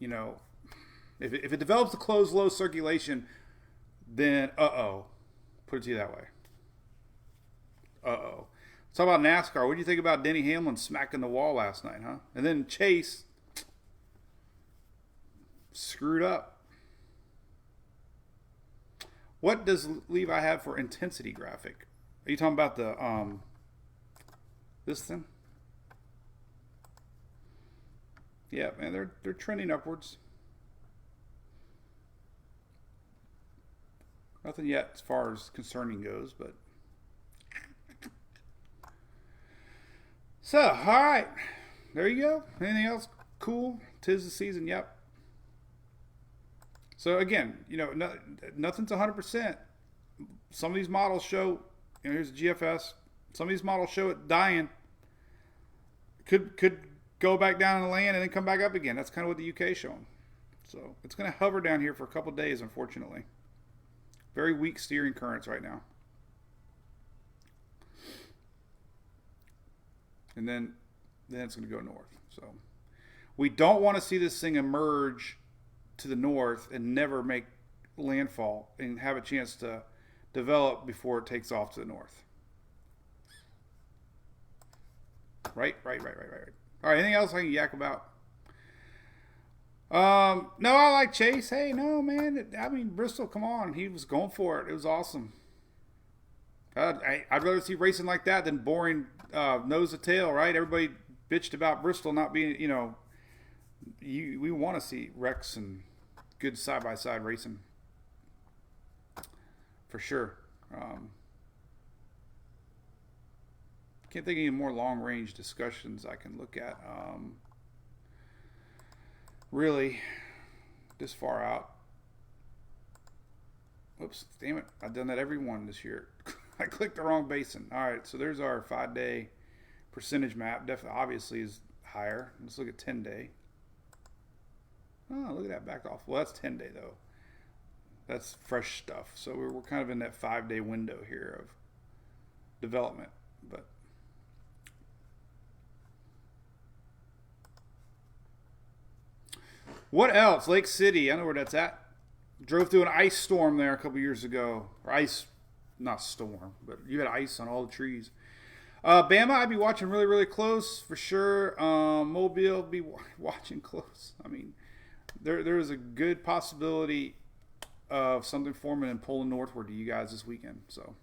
Speaker 1: if it develops a closed low circulation, then put it to you that way. Let's talk about NASCAR. What do you think about Denny Hamlin smacking the wall last night, huh? And then Chase screwed up. What does Levi have for intensity graphic? Are you talking about the this thing? Yeah, man, they're trending upwards. Nothing yet as far as concerning goes, but so all right, there you go. Anything else cool? 'Tis the season. Yep. So again, nothing's 100%. Some of these models show, here's the GFS. Some of these models show it dying. Could go back down in the land and then come back up again. That's kind of what the UK is showing. So it's going to hover down here for a couple of days, unfortunately. Very weak steering currents right now. And then it's going to go north. So we don't want to see this thing emerge to the north and never make landfall and have a chance to develop before it takes off to the north. Right. All right, anything else I can yak about? No, I like Chase. Hey, no, man. Bristol, come on. He was going for it. It was awesome. I'd rather see racing like that than boring nose to tail, right? Everybody bitched about Bristol not being, we want to see Rex and good side-by-side racing. For sure. Can't think of any more long-range discussions I can look at. Really, this far out. Oops, damn it. I've done that every one this year. I clicked the wrong basin. All right, so there's our 5-day percentage map. Definitely, obviously, is higher. Let's look at 10-day. Oh, look at that, backed off. Well, that's 10-day, though. That's fresh stuff. So we're kind of in that 5-day window here of development. But what else? Lake City. I know where that's at. Drove through an ice storm there a couple years ago. Or ice, not storm, but you had ice on all the trees. Bama, I'd be watching really, really close for sure. Mobile, be watching close. I mean, there is a good possibility of something forming and pulling northward to you guys this weekend. So,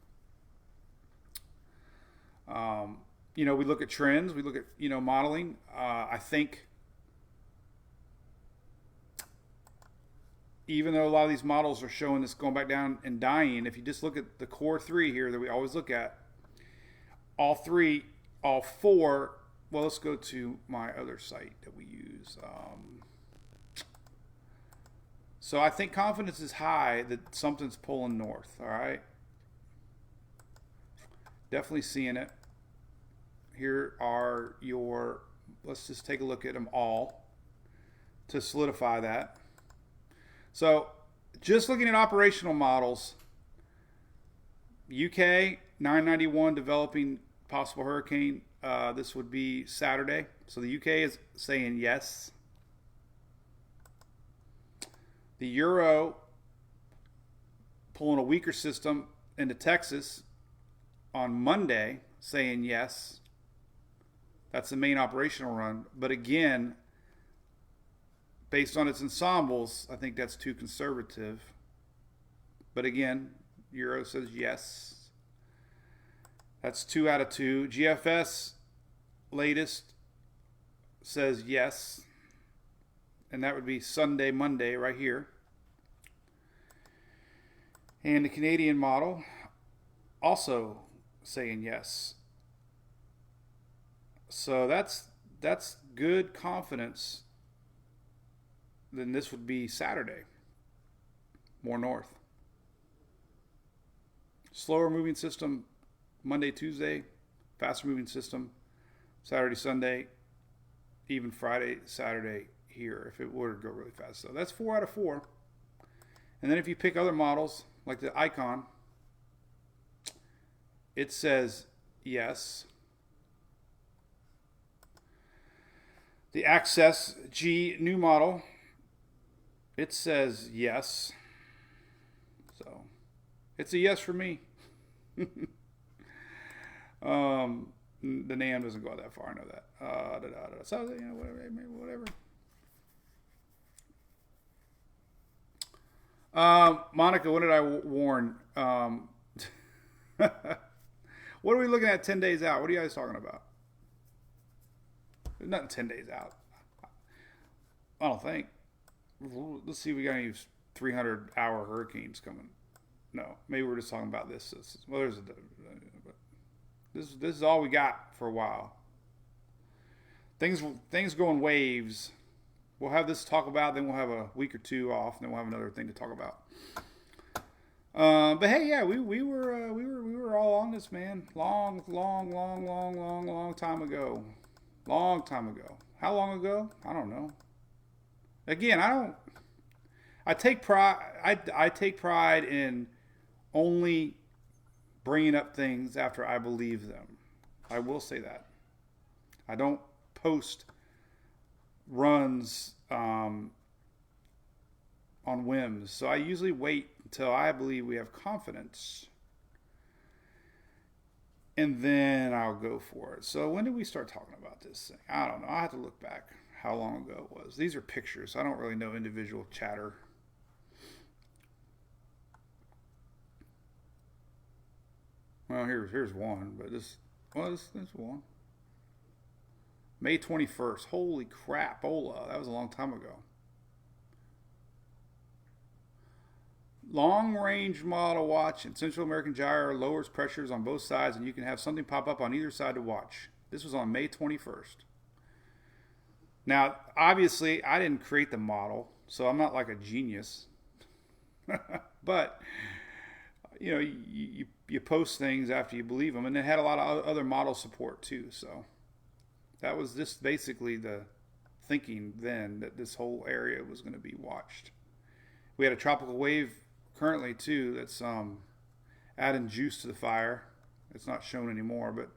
Speaker 1: we look at trends. We look at, modeling. I think even though a lot of these models are showing this going back down and dying, if you just look at the core three here that we always look at, all four, well, let's go to my other site that we use. So I think confidence is high that something's pulling north, all right? Definitely seeing it. Here are let's just take a look at them all to solidify that. So just looking at operational models, UK 991 developing possible hurricane. This would be Saturday. So the UK is saying yes. The Euro pulling a weaker system into Texas on Monday, saying yes. That's the main operational run. But again, based on its ensembles, I think that's too conservative. But again, Euro says yes. That's 2 out of 2. GFS latest says yes. And that would be Sunday, Monday right here. And the Canadian model also saying yes. So that's good confidence. Then this would be Saturday. More north. Slower moving system Monday, Tuesday. Faster moving system Saturday, Sunday. Even Friday, Saturday here if it were to go really fast. So that's 4 out of 4. And then if you pick other models like the Icon, it says yes. The Access G new model, it says yes. So it's a yes for me. The NAM doesn't go out that far. I know that. So whatever. Monica, what did I warn? What are we looking at 10 days out? What are you guys talking about? There's nothing 10 days out. I don't think. Let's see if we got any 300-hour hurricanes coming. No, maybe we're just talking about this. Well, this is all we got for a while. Things go in waves. We'll have this to talk about, then we'll have a week or two off, and then we'll have another thing to talk about. But hey, yeah, we were all on this, man. Long time ago. Long time ago. How long ago? I don't know. Again, I take pride in only bringing up things after I believe them. I will say that. I don't post runs on whims. So I usually wait until I believe we have confidence. And then I'll go for it. So when did we start talking about this thing? I don't know. I have to look back how long ago it was. These are pictures. I don't really know individual chatter. Well, here's one, but this one. May 21st. Holy crap, Ola. That was a long time ago. Long range model watch and Central American gyro lowers pressures on both sides, and you can have something pop up on either side to watch. This was on May 21st. Now, obviously, I didn't create the model, so I'm not like a genius. But, you know, you post things after you believe them, and it had a lot of other model support too. So that was just basically the thinking then, that this whole area was going to be watched. We had a tropical wave currently too that's adding juice to the fire. It's not shown anymore, but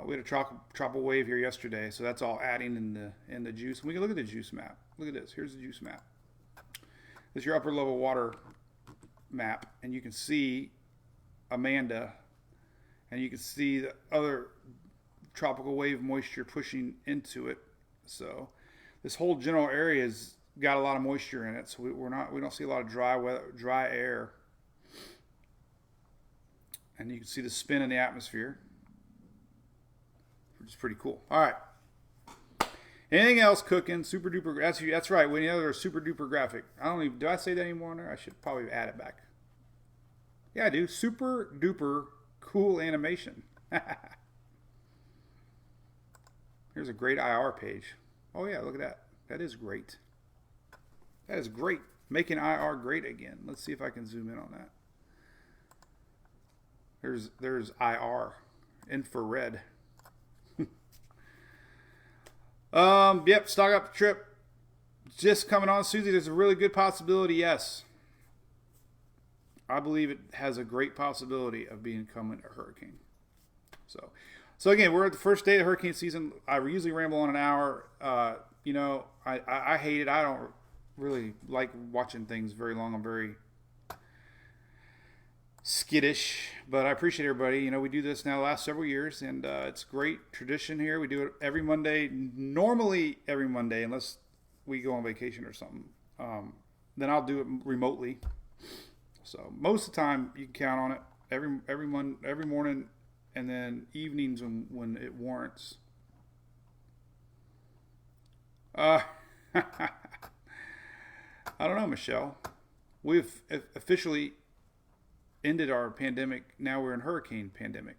Speaker 1: we had a tropical wave here yesterday, so that's all adding in the juice. And we can look at the juice map. Look at this. Here's the juice map. This is your upper level water map, and you can see Amanda, and you can see the other tropical wave moisture pushing into it. So this whole general area has got a lot of moisture in it, so we don't see a lot of dry air. And you can see the spin in the atmosphere, which is pretty cool. All right. Anything else cooking? Super duper. That's right. We know they're super duper graphic. Do I say that anymore on there? I should probably add it back. Yeah, I do. Super duper cool animation. Here's a great IR page. Oh yeah, look at that. That is great. That is great. Making IR great again. Let's see if I can zoom in on that. There's IR. Infrared. Yep, stock up trip. Just coming on, Susie. There's a really good possibility, yes. I believe it has a great possibility of becoming a hurricane. So again, we're at the first day of hurricane season. I usually ramble on an hour. You know, I hate it. I don't really like watching things very long. I'm very skittish, but I appreciate everybody. You know, we do this now the last several years, and it's great tradition here. We do it every Monday, normally every Monday, unless we go on vacation or something. Then I'll do it remotely. So most of the time, you can count on it every morning, and then evenings when it warrants. I don't know, Michelle. We've officially ended our pandemic. Now we're in hurricane pandemic.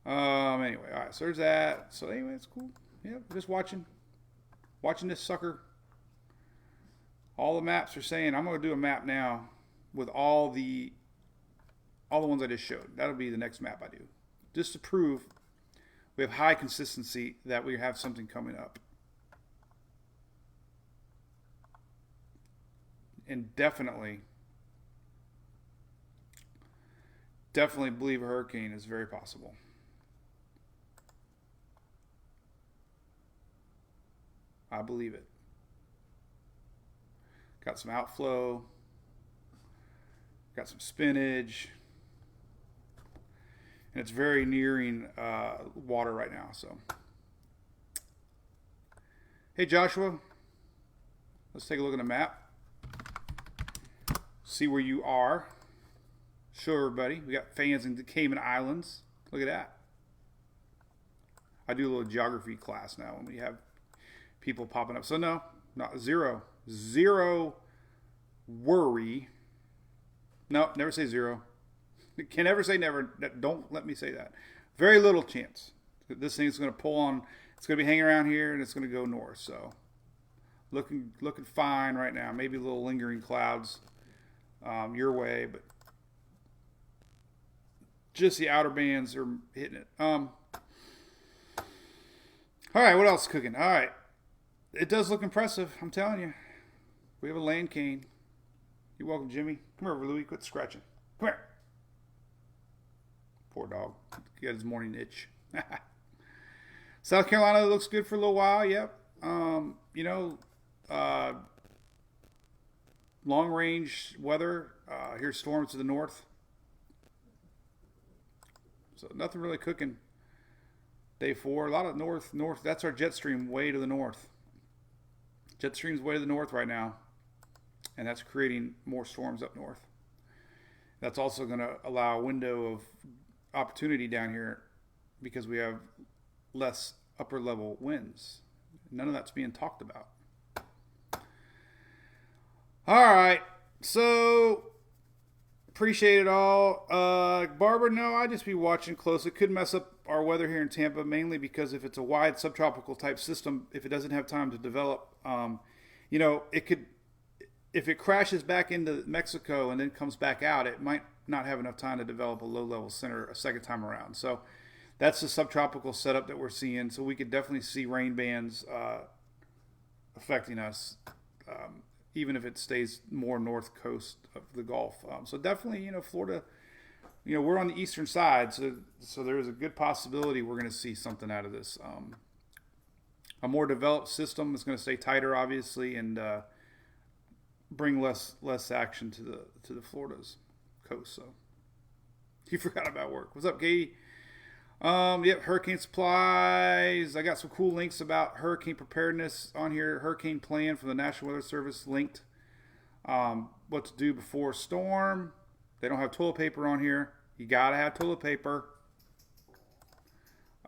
Speaker 1: Anyway, all right. So there's that. So anyway, it's cool. Yeah, just watching this sucker. All the maps are saying I'm going to do a map now with all the ones I just showed. That'll be the next map I do, just to prove we have high consistency that we have something coming up. And definitely believe a hurricane is very possible. I believe it. Got some outflow. Got some spinach. And it's very nearing water right now. So, hey Joshua, let's take a look at the map. See where you are. Show everybody. We got fans in the Cayman Islands. Look at that. I do a little geography class now when we have people popping up. So no, not zero worry. No, never say zero. Can never say never. Don't let me say that. Very little chance. This thing's going to pull on. It's going to be hanging around here, and it's going to go north. So looking fine right now. Maybe a little lingering clouds your way, but just the outer bands are hitting it. All right, what else is cooking? All right, it does look impressive. I'm telling you, we have a land cane. You're welcome, Jimmy. Come over, Louie. Quit scratching. Come here. Poor dog. He got his morning itch. South Carolina looks good for a little while. Yep. You know, long range weather. Here's storms to the north. So nothing really cooking. Day 4. A lot of north. That's our jet stream way to the north. Jet stream's way to the north right now. And that's creating more storms up north. That's also going to allow a window of opportunity down here because we have less upper level winds. None of that's being talked about. All right, so appreciate it all. Barbara, no, I'd just be watching close. It could mess up our weather here in Tampa, mainly because if it's a wide subtropical type system, if it doesn't have time to develop, it could, if it crashes back into Mexico and then comes back out, it might not have enough time to develop a low-level center a second time around. So that's the subtropical setup that we're seeing. So we could definitely see rain bands affecting us, even if it stays more north coast of the Gulf. So definitely, Florida, we're on the eastern side, so there's a good possibility we're going to see something out of this. A more developed system is going to stay tighter, obviously, and bring less action to the Florida's coast. So you forgot about work. What's up, Katie? Yep, hurricane supplies. I got some cool links about hurricane preparedness on here. Hurricane plan from the National Weather Service linked. What to do before a storm. They don't have toilet paper on here. You gotta have toilet paper.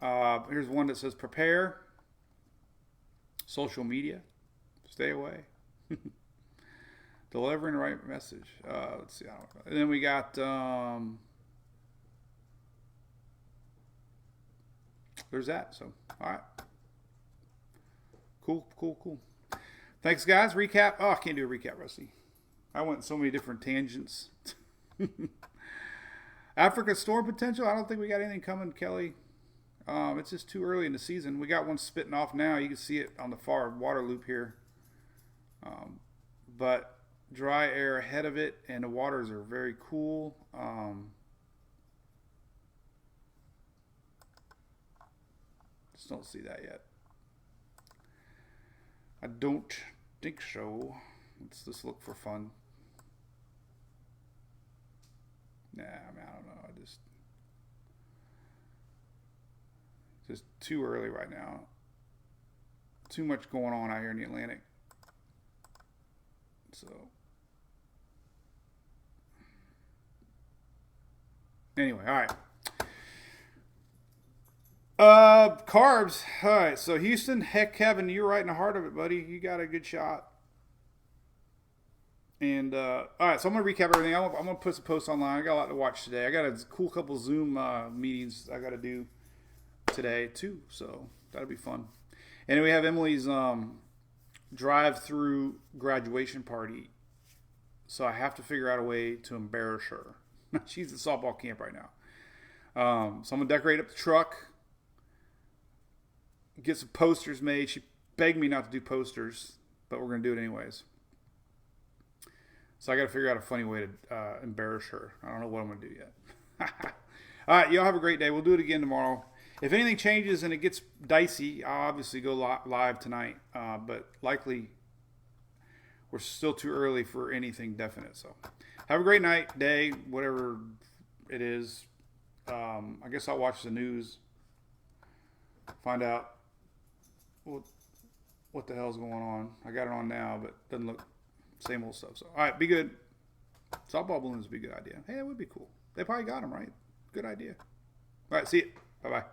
Speaker 1: Here's one that says prepare. Social media. Stay away. Delivering the right message. Let's see. And then we got there's that. So, all right. Cool. Thanks, guys. Recap. Oh, I can't do a recap, Rusty. I went so many different tangents. Africa storm potential. I don't think we got anything coming, Kelly. It's just too early in the season. We got one spitting off now. You can see it on the far water loop here. But dry air ahead of it, and the waters are very cool. Just don't see that yet. I don't think so. Let's just look for fun. Nah, I don't know. Just too early right now. Too much going on out here in the Atlantic. So anyway, all right. Carbs. All right, so Houston, heck, Kevin, you're right in the heart of it, buddy. You got a good shot. And all right, so I'm gonna recap everything. I'm gonna put some posts online. I got a lot to watch today. I got a cool couple Zoom meetings I got to do today too, so that'll be fun. And we have Emily's drive-through graduation party, so I have to figure out a way to embarrass her. She's at softball camp right now, so I'm gonna decorate up the truck, get some posters made. She begged me not to do posters, but we're gonna do it anyways. So I got to figure out a funny way to embarrass her. I don't know what I'm going to do yet. All right, y'all have a great day. We'll do it again tomorrow. If anything changes and it gets dicey, I'll obviously go live tonight. But likely we're still too early for anything definite. So have a great night, day, whatever it is. I guess I'll watch the news, find out what the hell's going on. I got it on now, but it doesn't look... Same old stuff. So, all right, be good. Softball balloons would be a good idea. Hey, that would be cool. They probably got them, right? Good idea. All right, see you. Bye-bye.